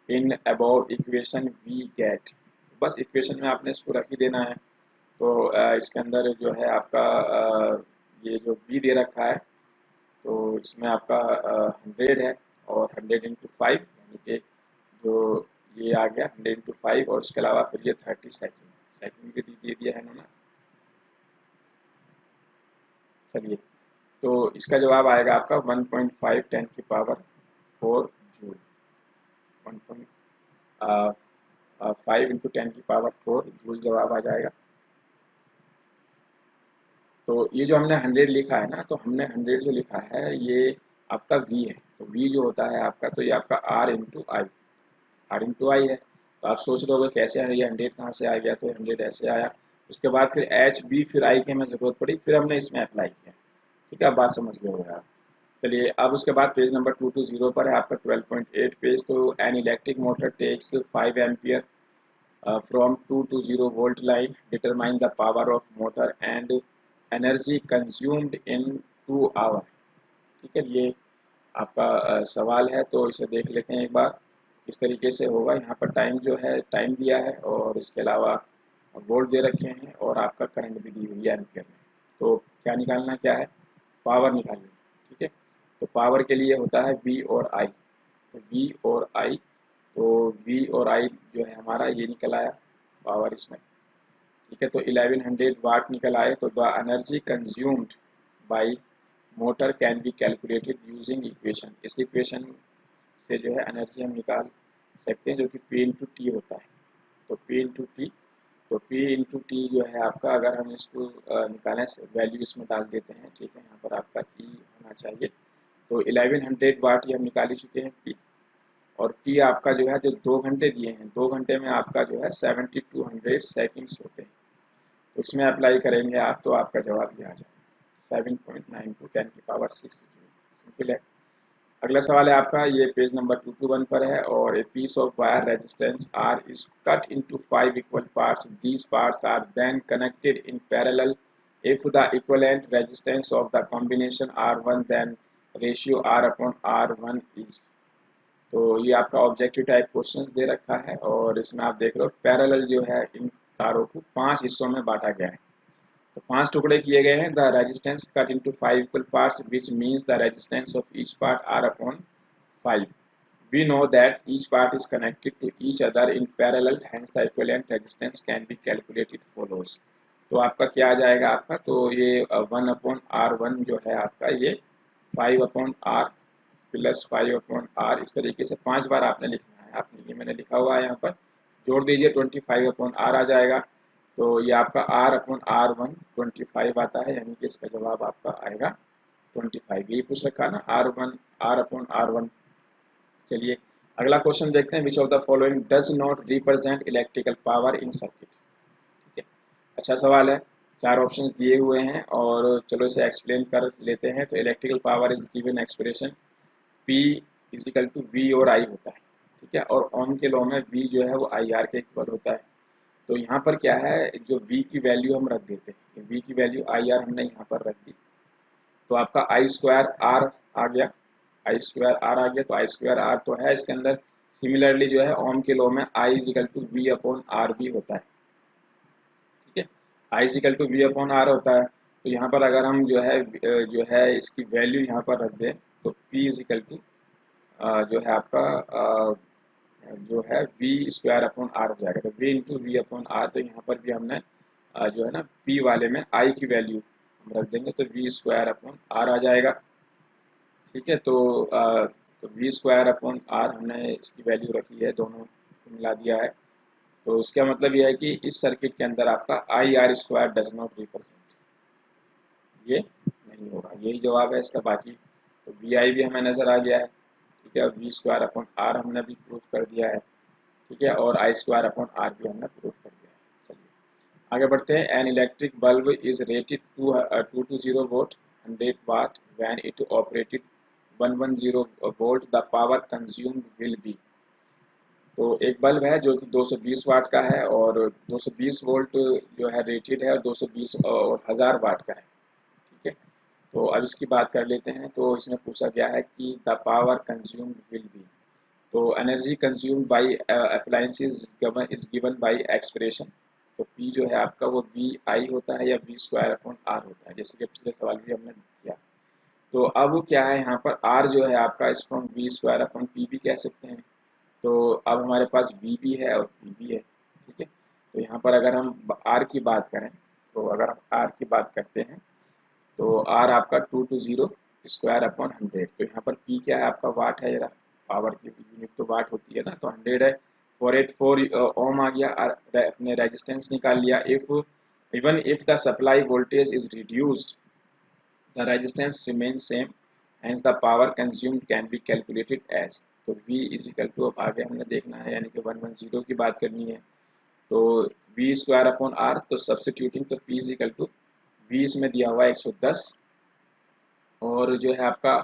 in about equation we get, बस equation में आपने इसको रख ही देना है। तो इसके अंदर जो है आपका ये जो वी दे रखा है, तो इसमें आपका 100 है, और 100 इंटू 5 यानी कि जो ये आ गया 100 इंटू 5, और इसके अलावा फिर ये 30 सेकेंड, सेकेंड भी दे दिया है इन्होंने। चलिए, तो इसका जवाब आएगा आपका 1.5 10⁴ जूल, 1.5 इंटू 10⁴ जूल जवाब आ जाएगा। तो ये जो हमने 100 लिखा है ना, तो हमने 100 जो लिखा है ये आपका v है, तो v जो होता है आपका, तो ये आपका r into I, R into I है। तो आप सोच रहे हो कैसे है ये 100 कहाँ से आ गया, तो 100 ऐसे आया। उसके बाद फिर एच बी फिर आई की हमें ज़रूरत पड़ी, फिर हमने इसमें अप्लाई किया, ठीक है। आप बात समझ गए हो यार। चलिए, अब उसके बाद पेज नंबर 220 पर है आपका 12.8 पेज। तो an electric motor takes 5 ampere from 2 to 0 volt line, determine the power of motor and energy consumed in 2 hour, ठीक है। ये आपका सवाल है, तो इसे देख लेते हैं एक बार किस तरीके से होगा। यहाँ पर टाइम जो है टाइम दिया है, और इसके अलावा वोल्ट दे रखे हैं, और आपका करंट भी दी हुई है एम्पियर में। तो क्या निकालना क्या है, पावर निकालनी, ठीक है। तो पावर के लिए होता है वी और आई, तो वी और आई, तो वी और आई जो है हमारा ये निकल आया पावर इसमें, ठीक है। तो 1100 वाट निकल आए। तो the energy consumed bye motor can be calculated using equation, इस इक्वेशन से जो है एनर्जी हम निकाल सकते हैं, जो कि P इंटू टी होता है। तो P इंटू टी, तो P इंटू टी जो है आपका, अगर हम इसको निकालें वैल्यू इसमें डाल देते हैं, ठीक है। यहाँ पर आपका E होना चाहिए। तो 1100 वाट ये हम निकाल ही चुके हैं P, और टी आपका जो है जो 2 घंटे दिए हैं, 2 घंटे में आपका जो है 7200 सेकेंड्स होते हैं। तो इसमें अप्लाई करेंगे आप, तो आपका जवाब ये आ जाएगा 7.92 10⁶ सिंपल है। अगला सवाल है आपका, ये पेज नंबर 221 पर है, और a piece of wire resistance R is cut into 5 equal parts, these parts are then connected in parallel if the equivalent resistance of the combination R1 then ratio R upon R1 is। तो ये आपका objective type questions दे रखा है, और इसमें आप देख रहे हो पैरेलल जो है इन तारों को 5 हिस्सों में बांटा गया है। तो 5 टुकड़े किए गए हैं। The resistance cut into 5 equal parts which means the resistance of each part are upon 5। We know that each part is connected to each other in parallel, hence the equivalent resistance can be calculated follows. तो आपका क्या आ जाएगा आपका, तो ये 1/R1 जो है आपका ये 5/R प्लस 5/R, इस तरीके से 5 बार आपने लिखना है। आपने ये मैंने लिखा हुआ है यहाँ पर, जोड़ दीजिए 25/R आ जाएगा। तो ये आपका R/R1 25 आता है, यानी कि इसका जवाब आपका आएगा 25। यही पूछ रखा ना, R/R1। चलिए अगला क्वेश्चन देखते हैं। Which of the following does not represent electrical power in circuit. ठीक है, अच्छा सवाल है, 4 ऑप्शंस दिए हुए हैं और चलो इसे एक्सप्लेन कर लेते हैं। तो electrical power is given expression P is equal to V और I होता है। ठीक है, और ओम के लॉ में V जो है वो IR के इक्वल होता है। तो यहाँ पर क्या है, जो V की वैल्यू हम रख देते हैं, V की वैल्यू IR हमने यहाँ पर रख दी, तो आपका I²R आ गया, I²R आ गया। तो I²R तो है इसके अंदर। सिमिलरली जो है ओम के लॉ में I इजिकल टू V/R भी होता है। ठीक है, I इजिकल टू V/R होता है। तो यहाँ पर अगर हम जो है इसकी वैल्यू यहाँ पर रख दें, तो P इजिकल टू जो है आपका जो है V²/R हो जाएगा। तो V इंटू V/R, तो यहाँ पर भी हमने जो है ना P वाले में I की वैल्यू हम रख देंगे, तो V²/R आ जाएगा। ठीक है, तो V²/R हमने इसकी वैल्यू रखी है, दोनों को मिला दिया है। तो इसका मतलब यह है कि इस सर्किट के अंदर आपका IR² डज नॉट रिप्रेजेंट, ये नहीं होगा। यही जवाब है इसका। बाकी तो VI भी हमें नज़र आ गया है। ठीक है, V²/R हमने भी प्रूफ कर दिया है। ठीक है, और I²/R भी हमने प्रूफ कर दिया है। चलिए आगे बढ़ते हैं। An electric bulb is rated 220 volt 100 watt when it operated 110 volt, the power consumed will be. तो एक बल्ब है जो कि 220 वाट का है और 220 वोल्ट जो है रेटेड है, और 220 और 1000 वाट का है। ठीक है, तो अब इसकी बात कर लेते हैं। तो इसमें पूछा गया है कि the power consumed will be. तो energy consumed by appliances is given by expression. तो P जो है आपका वो VI होता है या V²/R होता है, जैसे कि पिछले सवाल भी हमने किया। तो अब क्या है यहाँ पर R जो है आपका, इसको हम V²/P भी कह सकते हैं। तो अब हमारे पास V भी है और P भी है। ठीक है, तो यहाँ पर अगर हम R की बात करें, तो अगर हम R की बात करते हैं, तो R आपका 220² 100। तो यहाँ पर P क्या है आपका, वाट है। जरा पावर की यूनिट तो वाट होती है ना, तो 100 है। 484 ओम आ गया। अपने रेजिस्टेंस निकाल लिया। Even if the supply voltage is reduced the resistance remains same, hence the power consumed can be calculated as। तो V इज इक्वल टू, अब आगे हमने देखना है, यानी कि 110 की बात करनी है। तो V²/R, तो सब्स्टिट्यूटिंग, तो P is equal to V इसमें दिया हुआ है 110 और जो है आपका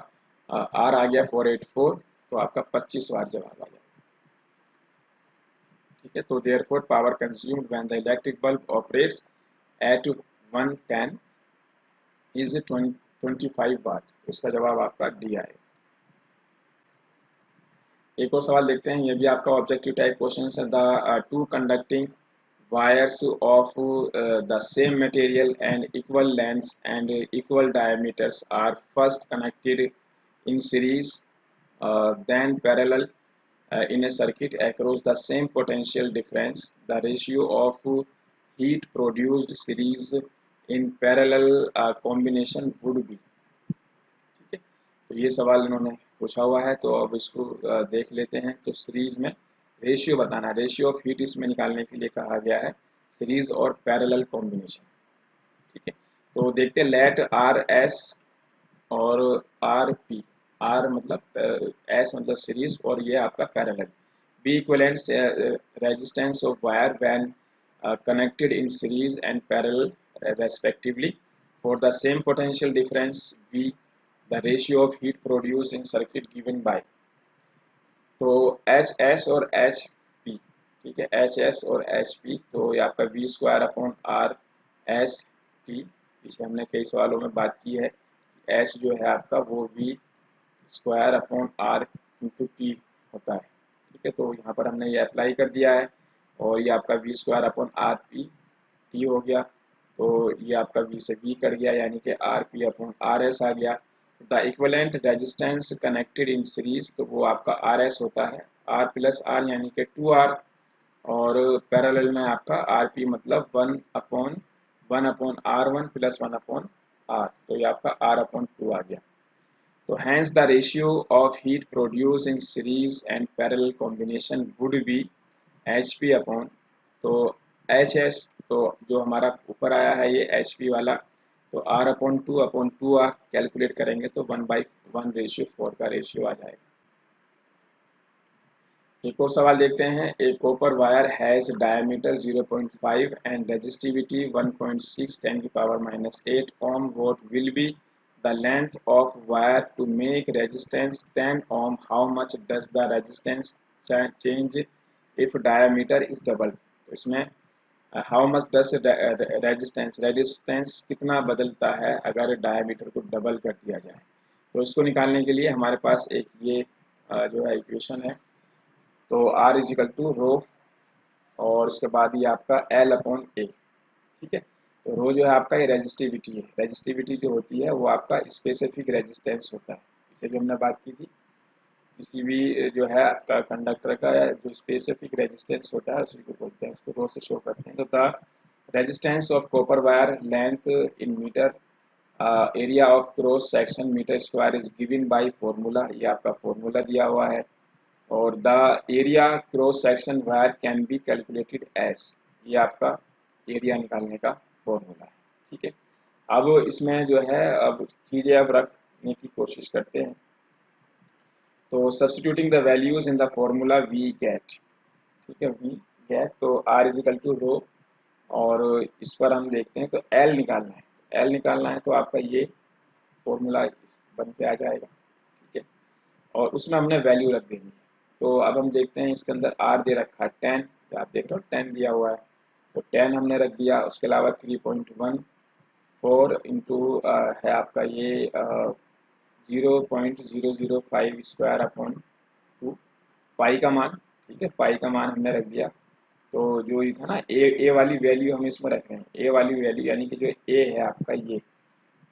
R आ गया 484, तो आपका 25 वाट जवाब आ गया। ठीक है, तो therefore power consumed when the electric bulb operates at 110 is 25 वाट। उसका जवाब आपका डी आएगा। एक और सवाल देखते हैं, ये भी आपका ऑब्जेक्टिव टाइप क्वेश्चन है। The two conducting wires of the same material and equal lengths and equal diameters are first connected in series then parallel in a circuit across the same potential difference. The ratio of heat produced series in parallel combination would be। ठीक है, तो ये सवाल इन्होंने पूछा हुआ है। तो अब इसको देख लेते हैं। तो सीरीज में रेशियो बताना है, रेशियो ऑफ हीट इसमें निकालने के लिए कहा गया है, सीरीज और पैरेलल कॉम्बिनेशन। ठीक है, तो देखते हैं। लेट आर एस और आर पी, आर मतलब एस मतलब सीरीज और ये आपका parallel. B equivalent resistance of wire when connected in series and parallel respectively for the same potential difference V the ratio of heat produced in circuit given by। तो H S और H P, ठीक है, H S और H P, तो ये आपका V²/R S T. इसे हमने कई सवालों में बात की है। एच जो है आपका वो V²/R इंटू टी होता है। ठीक है, तो यहाँ पर हमने ये अप्लाई कर दिया है और ये आपका V²/R पी टी हो गया। तो ये आपका V से V कर गया, यानी कि R P/R S आ गया। The equivalent resistance connected in series, तो वो आपका आर एस होता है, आर प्लस आर यानी कि 2R, और पैरेलल में आपका आर पी मतलब one upon R one plus one upon R, तो ये आपका आर अपॉन 2 आ गया। तो hence the ratio of heat produced in series and parallel combination would be Hp upon, तो Hs, तो जो हमारा ऊपर आया है ये Hp वाला, तो R/2/2R कैलकुलेट करेंगे तो 1/1/4 का रेशियो आ जाएगा। एक और सवाल देखते हैं। A copper wire has diameter 0.5 and resistivity 1.6 10⁻⁸ ohm, what will be the length of wire to make resistance 10 ohm, how much does the resistance change if diameter is doubled। तो इसमें हाउ मच डस रेजिस्टेंस कितना बदलता है अगर diameter को double कर दिया जाए। तो इसको निकालने के लिए हमारे पास एक ये जो है इक्वेशन है, तो R is equal to rho, और उसके बाद ये आपका L अपॉन ए, ठीक है। तो रो जो है आपका ये रेजिस्टिविटी है, रेजिस्टिविटी जो होती है वो आपका स्पेसिफिक रेजिस्टेंस होता है, इसे भी हमने बात की थी। किसी भी जो है आपका कंडक्टर का जो स्पेसिफिक रेजिस्टेंस होता है उसी को बोलते हैं, उसको रो से शो करते हैं। तो the resistance of copper wire length in metre, area of cross section metre square is given by formula, ये आपका फॉर्मूला दिया हुआ है। और the area cross section wire can be calculated as, ये आपका एरिया निकालने का फॉर्मूला है, ठीक है। अब इसमें जो है अब चीज़ें अब रखने की कोशिश करते हैं। तो substituting the values in the formula we get, ठीक है, वी गेट, तो R is equal to rho, और इस पर हम देखते हैं तो एल निकालना है, एल निकालना है तो आपका ये फॉर्मूला बन के आ जाएगा, ठीक है। और उसमें हमने वैल्यू रख देनी है। तो अब हम देखते हैं इसके अंदर आर दे रखा है 10, तो आप देख रहे हो 10 दिया हुआ है, तो 10 हमने रख दिया। उसके अलावा 3.14 इंटू है आपका ये 0.005 स्क्वायर अपॉन 2, पाई का मान, ठीक है, पाई का मान हमने रख दिया। तो जो ये था ना ए वाली वैल्यू हम इसमें रख रहे हैं, ए वाली वैल्यू यानी कि जो ए है आपका ये,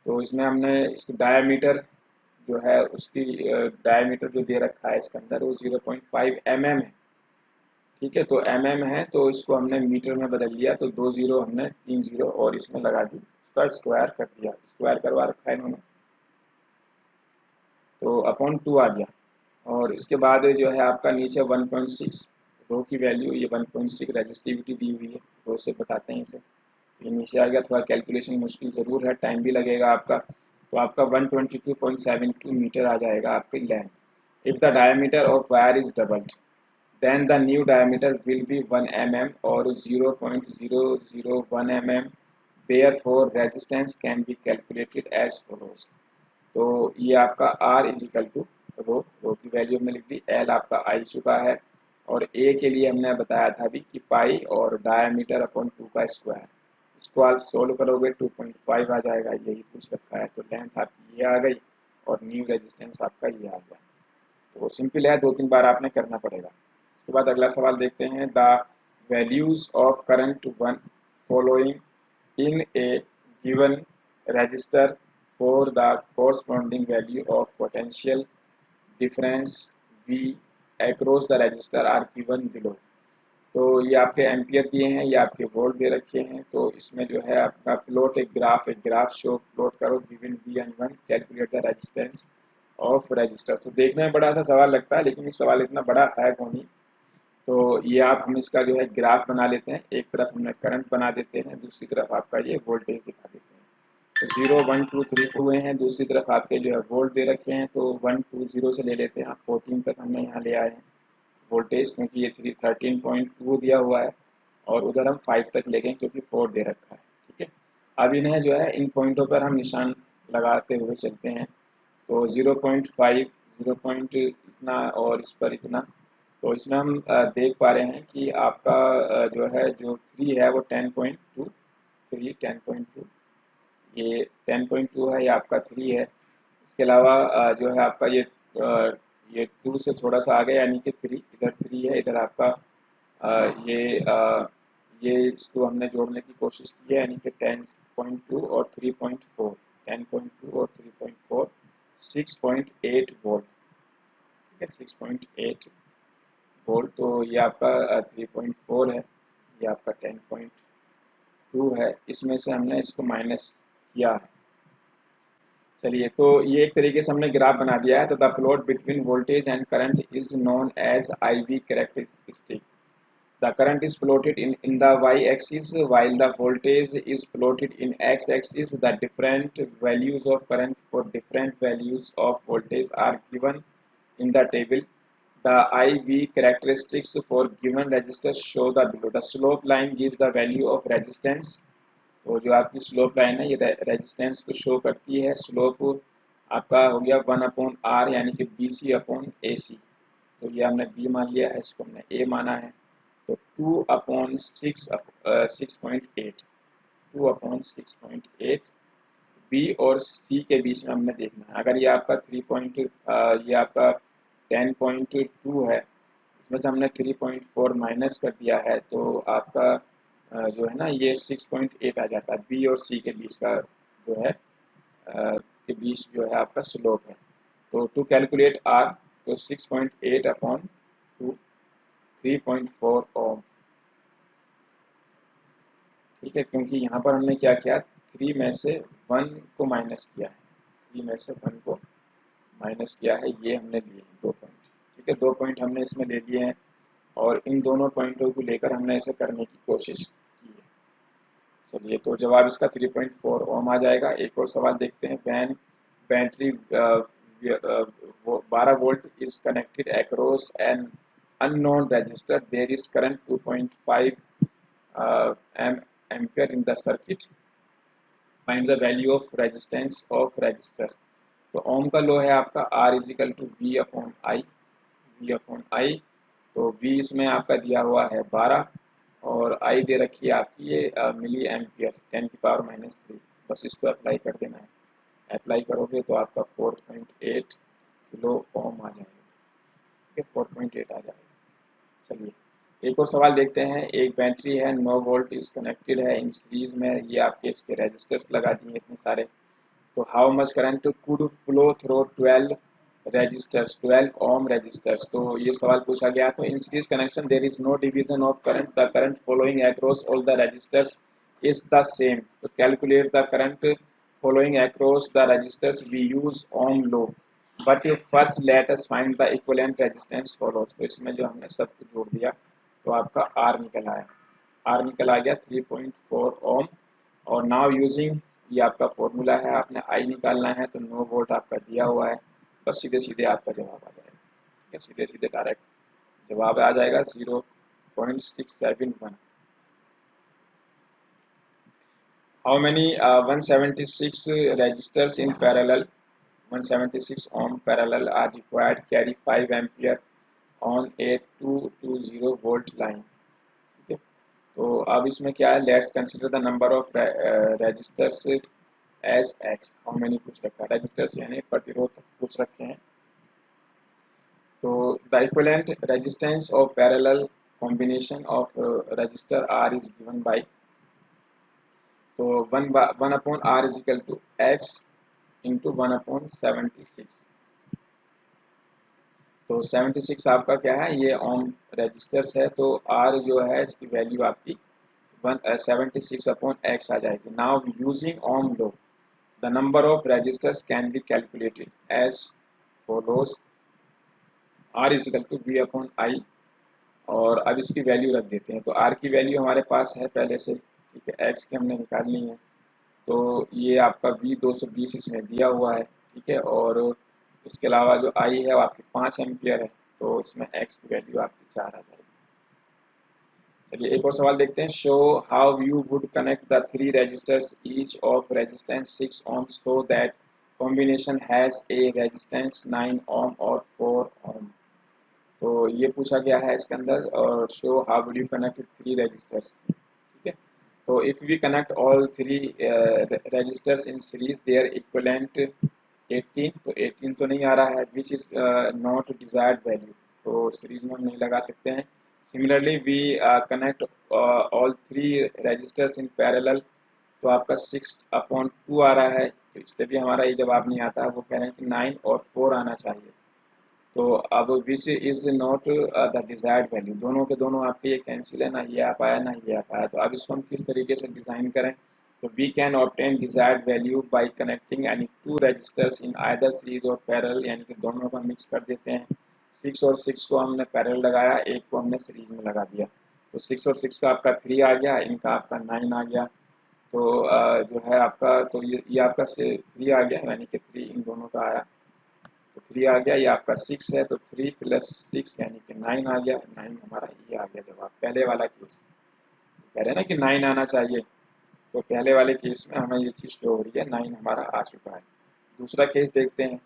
तो इसमें हमने इसको डायमीटर जो है उसकी डायमीटर जो दे रखा है इसके अंदर वो 0.5 mm है, ठीक है। तो mm है तो इसको हमने मीटर में बदल लिया, तो 2 जीरो हमने 3 जीरो और इसमें लगा दी, उसका स्क्वायर कर दिया, स्क्वायर करवा रखा है इन्होंने, तो अपॉन 2 आ गया। और इसके बाद जो है आपका नीचे 1.6 रो की वैल्यू, ये 1.6 रेजिस्टिविटी दी हुई है, रो से बताते हैं इसे, ये नीचे आ गया। थोड़ा कैलकुलेशन मुश्किल ज़रूर है, टाइम भी लगेगा आपका। तो आपका 122.72 मीटर आ जाएगा आपकी length. If the diameter of wire is doubled then the new diameter will be 1 mm or 0.001 mm, therefore resistance can be calculated as follows। तो ये आपका R इज इक्वल टू रो, रो की वैल्यू में लिख दी, L आपका आई चुका है, और A के लिए हमने बताया था अभी कि पाई और डायमीटर अपॉन 2 का स्क्वायर, इसको आप सोल्व करोगे 2.5 आ जाएगा, यही पूछ रखा है। तो लेंथ आपकी ये आ गई और न्यू रेजिस्टेंस आपका ये आ गया। तो सिंपल है, 2-3 बार आपने करना पड़ेगा। इसके बाद अगला सवाल देखते हैं। The values of current one following in A given register for the corresponding value of potential difference V across the register are given below। तो ये आपके एम्पियर दिए हैं, ये आपके वोल्ट दे रखे हैं। तो इसमें जो है आपका प्लॉट एक ग्राफ शो प्लॉट करो given V and 1 calculate the resistance of resistor. तो देखने में बड़ा सा सवाल लगता है लेकिन ये सवाल इतना बड़ा है कौन ही। तो ये आप हम इसका जो है ग्राफ बना लेते हैं, एक तरफ हमने करंट बना देते हैं, दूसरी तरफ आपका ये वोल्टेज दिखा देते हैं। तो 0 1 2 3 हुए हैं, दूसरी तरफ आपके जो है वोल्ट दे रखे हैं, तो 1 2 0 से ले लेते हैं, 14 तक हमने यहाँ ले आए हैं वोल्टेज, क्योंकि ये 13.2 दिया हुआ है, और उधर हम 5 तक ले गए क्योंकि 4 दे रखा है, ठीक है। अब इन्हें जो है इन पॉइंटों पर हम निशान लगाते हुए चलते हैं। तो 0.5 0 पॉइंट इतना और इस पर इतना, तो इसमें हम देख पा रहे हैं कि आपका जो है जो 3 है वो 10.2, 10.2, ये 10.2 है, ये आपका 3 है। इसके अलावा जो है आपका ये 2 से थोड़ा सा आगे यानी कि 3, इधर 3 है, इधर आपका ये इसको हमने जोड़ने की कोशिश की है यानी कि 10.2 और 3.4, 10.2 और 3.4 6.8 वोल्ट, ठीक है, 6.8 वोल्ट। तो ये आपका 3.4 है, ये आपका 10.2 है, इसमें से हमने इसको माइनस किया है। चलिए, तो ये एक तरीके से हमने ग्राफ बना दिया है। तो the plot between voltage and current is known as I V characteristic. The current is plotted in the y-axis while the voltage is plotted in x-axis. The different values of current for different values of voltage are given in the table. The I-V characteristics for given resistors show the below. The slope line gives the value of resistance. तो जो आपकी slope line है ये resistance को show करती है। Slope आपका हो गया 1/r यानी कि BC/AC। तो ये हमने B मान लिया है, इसको हमने A माना है। तो 2/6.8, 2/6.8 बी और सी के बीच में हमने देखना है। अगर ये आपका ये आपका 10.2 है, इसमें से हमने 3.4 माइनस कर दिया है, तो आपका जो है ना ये 6.8 आ जाता है। बी और सी के बीच का जो है के बीच जो है आपका स्लोप है। तो टू कैलकुलेट आर, तो 6.8/2 3.4 ओम, ठीक है, क्योंकि यहाँ पर हमने क्या किया, 3 में से 1 को माइनस किया है, 3 में से 1 को माइनस किया है, ये हमने लिए 2 पॉइंट, ठीक है, 2 पॉइंट हमने इसमें ले लिए हैं और इन दोनों पॉइंटों को लेकर हमने ऐसे करने की कोशिश की है। चलिए, तो जवाब इसका 3.4 ओम आ जाएगा। एक और सवाल देखते हैं। When battery 12 volt is connected across an unknown resistor, there is current 2.5 ampere in the circuit, find the value of resistance of resistor. तो ओम का लो है आपका R is equal to V/I, V/I। तो V इसमें आपका दिया हुआ है 12 और I दे रखी है आपकी ये मिली एम्पियर 10⁻³ बस इसको अप्लाई कर देना है। अप्लाई करोगे तो आपका 4.8 किलो ओम आ जाएगा, ठीक है, 4.8 आ जाएगा। चलिए, एक और सवाल देखते हैं। एक बैटरी है, 9 वोल्ट इस कनेक्टेड है इन सीरीज में, ये आपके इसके रेजिस्टर्स लगा दिए इतने सारे। तो how much current could flow through 12 resistors, 12 ohm resistors. तो ये सवाल पूछा गया। तो in series connection there is no division of current, the current following across all the resistors is the same. तो calculate the current following across the resistors, we use ohm law, but first let us find the equivalent resistance follows. तो इसमें जो हमने सब कुछ जोड़ दिया तो आपका R निकल आया, R निकल आ गया 3.4 ओम। और नाउ यूजिंग, ये आपका फॉर्मूला है, आपने I निकालना है, तो 9 वोल्ट आपका दिया हुआ है, बस सीधे सीधे आपका जवाब आ जाएगा, ठीक है, सीधे सीधे डायरेक्ट जवाब आ जाएगा 0.671। How many 176 resistors in parallel, 176 ohm parallel are required carry 5 ampere on a 220 volt line, ठीक है। तो अब इसमें क्या है, let's consider the number of resistors as X. How many पूछ रखा है, रजिस्टर्स यानी प्रतिरोध पूछ रखे हैं। तो the equivalent resistance of parallel combination of resistor R is given by, तो 1/r is equal to X into 1/76। तो 76 आपका क्या है, ये ओम रजिस्टर्स है, तो R जो है इसकी वैल्यू आपकी 76/x आ जाएगी। Now using Ohm law the number of resistors can be calculated as follows, R is equal to V/I। और अब इसकी वैल्यू रख देते हैं। तो R की वैल्यू हमारे पास है पहले से, ठीक है, X की हमने निकाल ली है। तो ये आपका V 220 इसमें दिया हुआ है, ठीक है, और इसके अलावा जो I है वो आपकी 5 एम्पियर है, तो इसमें X की वैल्यू आपकी 4 आ जाएगी। चलिए, एक और सवाल देखते हैं। Show how you would connect the 3 resistors each of resistance 6 ohm so that combination has a resistance 9 ohm और 4 ओम। तो ये पूछा गया है इसके अंदर, और show how would you connect 3 resistors, ठीक है। तो if we connect all 3 resistors in series their equivalent 18, तो 18 तो नहीं आ रहा है, which is not desired value, तो सीरीज में हम नहीं लगा सकते हैं। Similarly we connect all 3 resistors in parallel, तो तो आपका 6/2 आ रहा है, तो इससे भी हमारा ये जवाब नहीं आता है। वो कह रहे हैं कि 9 और 4 आना चाहिए। तो अब विच is not the desired value, दोनों के दोनों आपके ये कैंसिल है, ना ये आ पाया ना ये आ पाया। तो अब इसको हम किस तरीके से डिज़ाइन करें? तो we can obtain desired value by connecting any two resistors in either series or parallel, यानी कि दोनों को मिक्स कर देते हैं। 6 और 6 को हमने पैरेलल लगाया, एक को हमने सीरीज में लगा दिया। तो 6 और 6 का आपका 3 आ गया, इनका आपका 9 आ गया। तो जो है आपका, तो ये आपका से 3 आ गया, यानी कि 3 इन दोनों का आया। तो 3 आ गया, ये आपका 6 है, तो 3 + 6 यानी कि 9 आ गया। 9 हमारा ये आ गया जवाब, पहले वाला केस। कह रहे हैं ना कि 9 आना चाहिए, तो पहले वाले केस में हमें ये चीज़ शो हो रही है, 9 हमारा आ चुका है। दूसरा केस देखते हैं।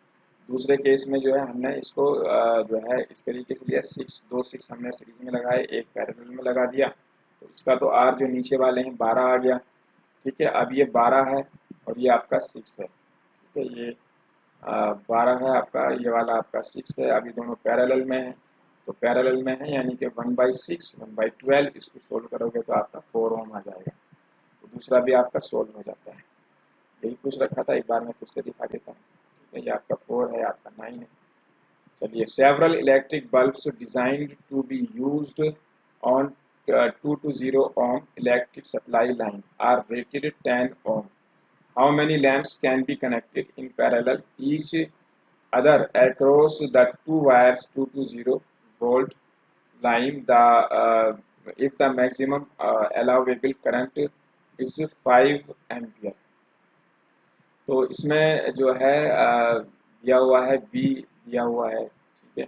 दूसरे केस में जो है हमने इसको जो है इस तरीके से लिया, 6 हमने सीरीज में लगाए, एक पैरेलल में लगा दिया। तो इसका तो आर जो नीचे वाले हैं 12 आ गया। ठीक है, अब ये 12 है और ये आपका 6 है। ठीक है, ये 12 है आपका, ये वाला आपका 6 है। अभी दोनों पैरेलल में है, तो पैरेलल में है यानी कि 1/6 1/12, इसको सोल्व करोगे तो आपका 4 ओम आ जाएगा। तो दूसरा भी आपका सोल्व हो जाता है। यही पूछ रखा था, एक बार मैं फिर से दिखा देता हूँ। ठीक है, ये आपका 4 है, आपका 9 है। चलिए, several electric bulbs designed to be used on 2 to 0 ohm electric supply line are rated 10 ohm. How many lamps can be connected in parallel each other across the two wires 2 to 0 volt line? If the maximum allowable current is 5 ampere. तो इसमें जो है दिया हुआ है B, दिया हुआ है। ठीक है,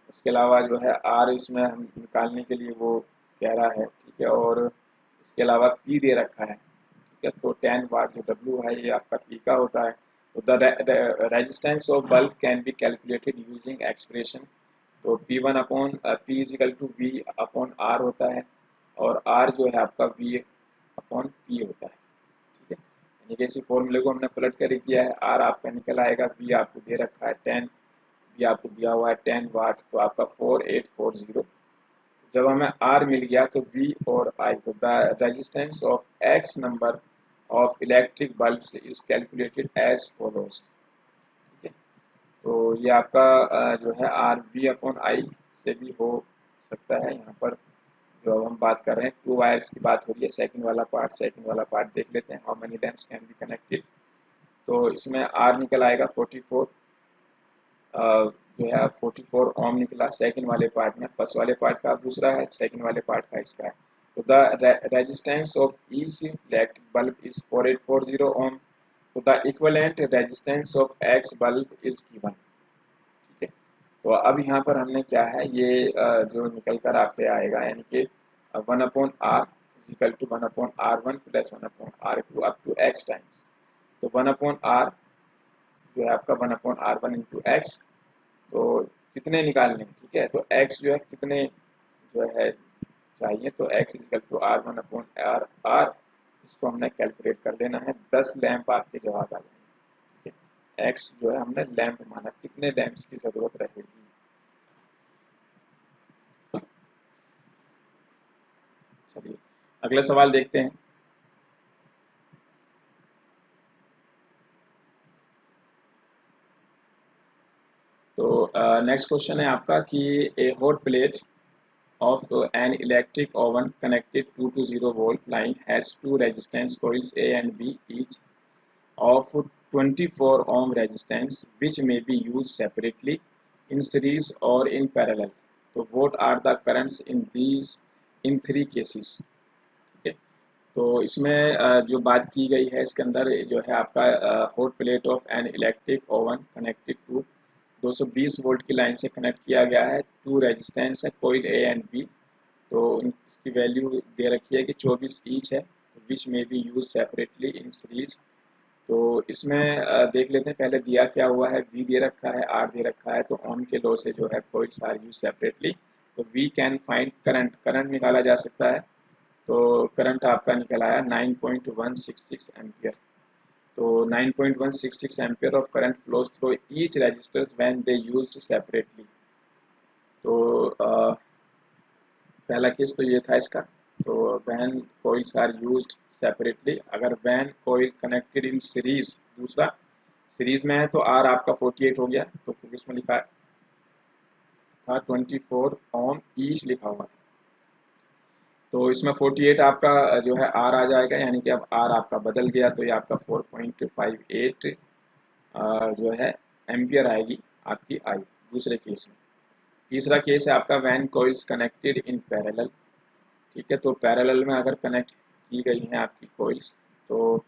उसके अलावा जो है आर इसमें हम निकालने के लिए वो कह रहा है। ठीक है, और इसके अलावा पी दे रखा है। ठीक है, तो 10 वाट जो डब्ल्यू है ये आपका पी का होता है। तो the resistance of bulb can be calculated using expression. तो P1/V/R होता है, और R जो है आपका V/P होता है। ठीक है, यानी कि इसी फॉर्मूले को हमने पलट कर लिख दिया है। R आपका निकल आएगा, V आपको दे रखा है 10, V आपको दिया हुआ है 10 वाट, तो आपका 4840। जब हमें R मिल गया तो V और I, तो the resistance of X number of electric bulbs is calculated as follows. ठीक है, तो ये आपका जो है RV/I से भी हो सकता है। यहाँ पर जो अब हम बात कर रहे हैं 2 वायर्स की बात हो रही है। सेकंड वाला पार्ट देख लेते हैं, how many lamps can be connected. तो इसमें R निकल आएगा 44, जो है 44 ओम निकला सेकंड वाले पार्ट में। फर्स्ट वाले पार्ट का दूसरा है, सेकंड वाले पार्ट का इसका है। तो the resistance of each electric bulb is 4840 ओम। तो the equivalent resistance of x bulb is given. ठीक है, तो अब यहाँ पर हमने क्या है, ये जो निकल कर आपके आएगा, यानी कि 1/R equal to 1/R1 + 1/R2 up to X times. तो 1/R जो है आपका 1/R1 इंटू एक्स। तो कितने निकालने हैं? ठीक है, तो x जो है कितने जो है चाहिए, तो x इक्वल टू R1/R। इसको हमने कैलकुलेट कर लेना है। 10 लैंप आपके जवाब आ जाएंगे। ठीक है, x जो है हमने लैंप माना, कितने लैंप्स की जरूरत रहेगी। चलिए अगला सवाल देखते हैं। तो नेक्स्ट क्वेश्चन है आपका कि ए hot plate of an electric oven connected 2 to 0 volt line has two resistance coils A and B, each of 24 ohm resistance, which may be used separately, in series or in parallel. So what are the currents in three cases? ठीक है, तो इसमें जो बात की गई है इसके अंदर जो है आपका hot plate of an electric oven connected to 220 volt की लाइन से कनेक्ट किया गया है। टू रेजिस्टेंस है कोइल ए एंड बी। तो इसकी वैल्यू दे रखी है कि 24 ईच है, विच में B use separately in series. तो इसमें देख लेते हैं पहले दिया क्या हुआ है। वी दे रखा है, आर दे रखा है, तो ऑन के लॉ से जो है कोइल्स आर यूज सेपरेटली। तो we can find current, current निकाला जा सकता है। तो करंट आपका निकल आया 9.166 एम्पियर। तो 9.166 ampere of current flows through each resistors when they used separately. तो पहला केस तो ये था इसका। तो when coils are used separately. अगर when coil connected in series, दूसरा सीरीज में है तो आर आपका 48 हो गया, तो इसमें लिखा था 24 ओम ईच लिखा हुआ था, तो इसमें 48 आपका जो है आर आ जाएगा, यानी कि अब आर आपका बदल गया, तो ये आपका 4.58 जो है एम्पियर आएगी आपकी आई, दूसरे केस में। तीसरा केस है आपका when coils connected in parallel. ठीक है, तो पैरेलल में अगर कनेक्ट की गई हैं आपकी कॉइल्स, तो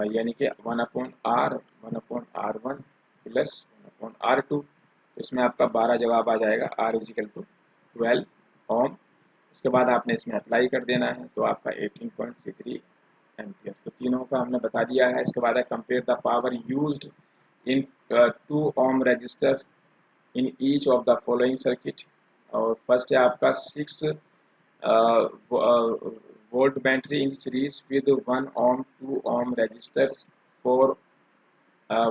यानी कि 1/R 1/R1 प्लस 1/R2, तो इसमें आपका 12 जवाब आ जाएगा, R = 12 ओम। उसके बाद आपने इसमें अप्लाई कर देना है, तो आपका 18.33 एम्पियर। तो तीनों का हमने बता दिया है। इसके बाद है compare the power used in 2 ohm resistor in each of the following circuit. और फर्स्ट है आपका 6 volt battery in series with 1 ohm 2 ohm resistors, 4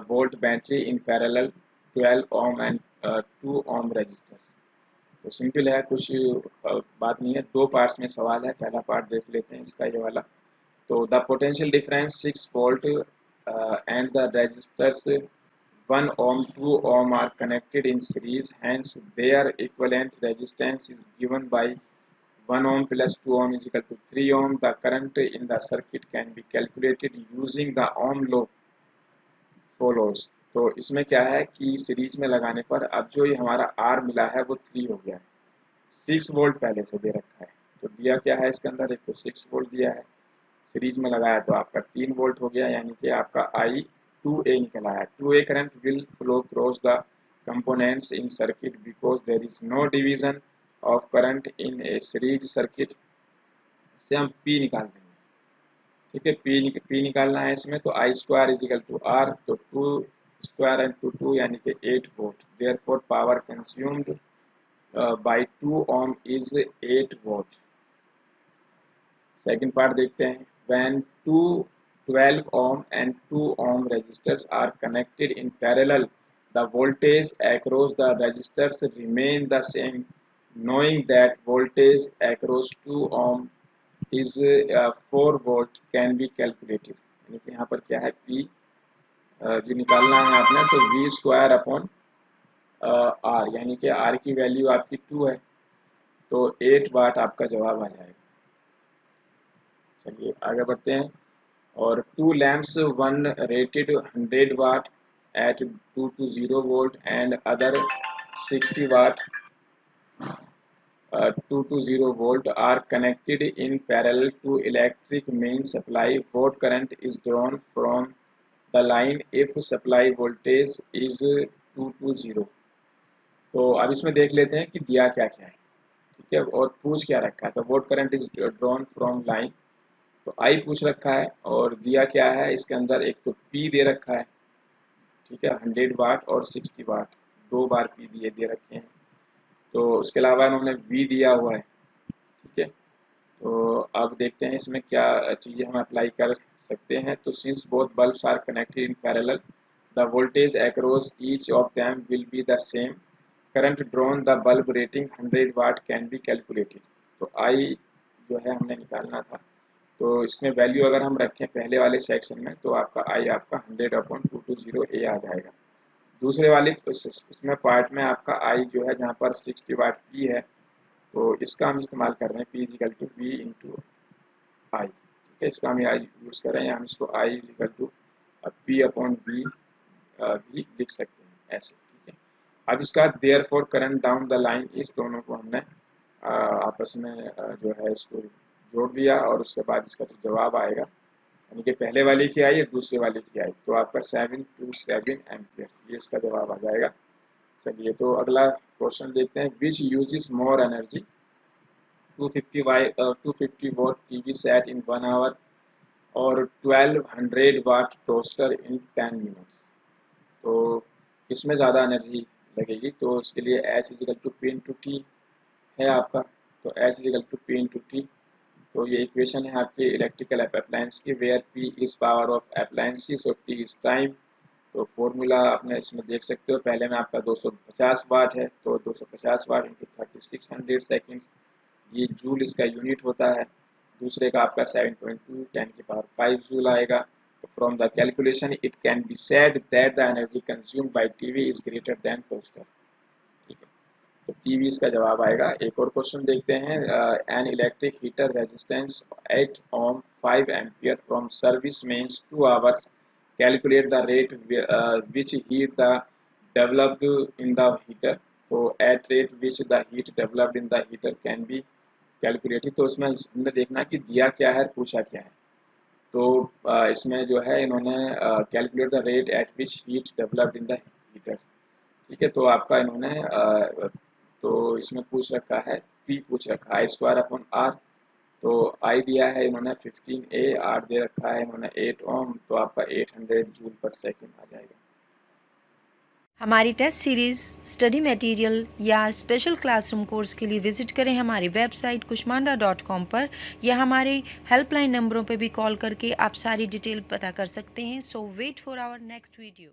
volt battery in parallel 12 ohm and 2 ohm resistors। तो सिंपल है, कुछ बात नहीं है, दो पार्ट्स में सवाल है। पहला पार्ट देख लेते हैं इसका, ये वाला। तो the potential difference 6 volt and the resistors 1 ohm 2 ohm are connected in series, hence their equivalent resistance is given by 1 ohm plus 2 ohm is equal to 3 ohm. The current in the circuit can be calculated using the ohm law follows। तो इसमें क्या है कि series में लगाने पर अब जो ये हमारा R मिला है वो 3 हो गया है। 6 वोल्ट पहले से दे रखा है, तो दिया क्या है इसके अंदर, एक तो 6 वोल्ट दिया है, सीरीज में लगाया तो आपका 3 वोल्ट हो गया, यानी कि आपका I 2A निकला है। 2A current will flow cross the components in circuit because there is no division of current in a series circuit. से हम P निकाल देंगे। ठीक है, P निकालना है इसमें, तो I स्क्वायर = R, तो 2 स्क्वायर एंड 2 यानी कि 8 volt. Therefore power consumed by 2 ohm is 8 watt। Second part देखते हैं। When two 12 ohm and 2 ohm resistors are connected in parallel, the voltage across the resistors remain the same, knowing that voltage across 2 ohm is 4 volt can be calculated। यानी कि यहाँ पर क्या है, P जो निकालना है आपने, तो V स्क्वायर अपॉन R, यानी कि R की वैल्यू आपकी 2 है, तो 8 वाट आपका जवाब आ जाएगा। चलिए आगे बढ़ते हैं। और 2 lamps, one rated 100 watt at 220 volt and other 60 watt 220 volt are connected in parallel to electric main supply. What current is drawn from the line if supply voltage is 220। तो अब इसमें देख लेते हैं कि दिया क्या क्या है। ठीक है, और पूछ क्या रखा है, तो vote current is drawn from line, तो आई पूछ रखा है, और दिया क्या है इसके अंदर, एक तो पी दे रखा है। ठीक है, 100 वाट और 60 वाट, 2 बार पी दिए दे रखे हैं। तो उसके अलावा इन्होंने वी दिया हुआ है। ठीक है, तो अब देखते हैं इसमें क्या चीज़ें हम अप्लाई कर सकते हैं। तो since both bulbs are connected in parallel, the voltage across each of them will be the same, current drawn the bulb rating 100 watt can be calculated. तो आई जो है हमने निकालना था, तो इसमें वैल्यू अगर हम रखें पहले वाले सेक्शन में, तो आपका आई आपका 100/220 A आ जाएगा। दूसरे वाले उसमें पार्ट में आपका आई जो है, जहाँ पर 60 वाट पी है, तो इसका हम इस्तेमाल कर रहे हैं P = V × I। ठीक है, इसका हम आई यूज़ कर रहे हैं, हम इसको I = P/V भी लिख सकते हैं ऐसे। ठीक है, अब इसका therefore current down the line, इस दोनों को हमने आपस में जो है इसको जोड़ दिया, और उसके बाद इसका जो जवाब आएगा, यानी कि पहले वाले की आई और दूसरे वाले की आई, तो आपका 727 एम्पियर, ये इसका जवाब आ जाएगा। चलिए, तो अगला क्वेश्चन देखते हैं। Which uses more energy, 250 watt TV set in 1 hour or 1200 watt toaster in 10 minutes. तो किसमें ज़्यादा एनर्जी लगेगी, तो उसके लिए H = P/T है आपका, तो H = P/T। तो ये इक्वेशन है आपके इलेक्ट्रिकल अप्लायंस की, where P is power of appliances और T इज टाइम। तो फॉर्मूला आपने इसमें देख सकते हो, पहले में आपका 250 वाट है, तो 250 वाट × 3600 सेकेंड, ये जूल इसका यूनिट होता है। दूसरे का आपका 7.2 10⁵ जूल आएगा। तो from the calculation it can be said that the energy consumed bye TV is greater than toaster. ठीक है, तो टीवी इसका जवाब आएगा। एक और क्वेश्चन देखते हैं। An electric heater resistance 8 ohm 5 ampere from service means 2 hours, calculate the rate which heat the developed in the heater। तो at rate which the heat developed in the heater can be calculated। तो इसमें हमने देखना कि दिया क्या है, पूछा क्या है। तो इसमें जो है इन्होंने calculate the rate at which heat developed in the heater. ठीक है, तो आपका इन्होंने तो इसमें पूछ रखा है, पी पूछ रखा है I² R। तो आई दिया है इन्होंने 15A, आर दे रखा है इन्होंने 8 ओम, तो आपका 800 जूल पर सेकेंड आ जाएगा। हमारी टेस्ट सीरीज़, स्टडी मटेरियल या स्पेशल क्लासरूम कोर्स के लिए विजिट करें हमारी वेबसाइट kushmanda.com पर, या हमारे हेल्पलाइन नंबरों पर भी कॉल करके आप सारी डिटेल पता कर सकते हैं। So wait for our next video.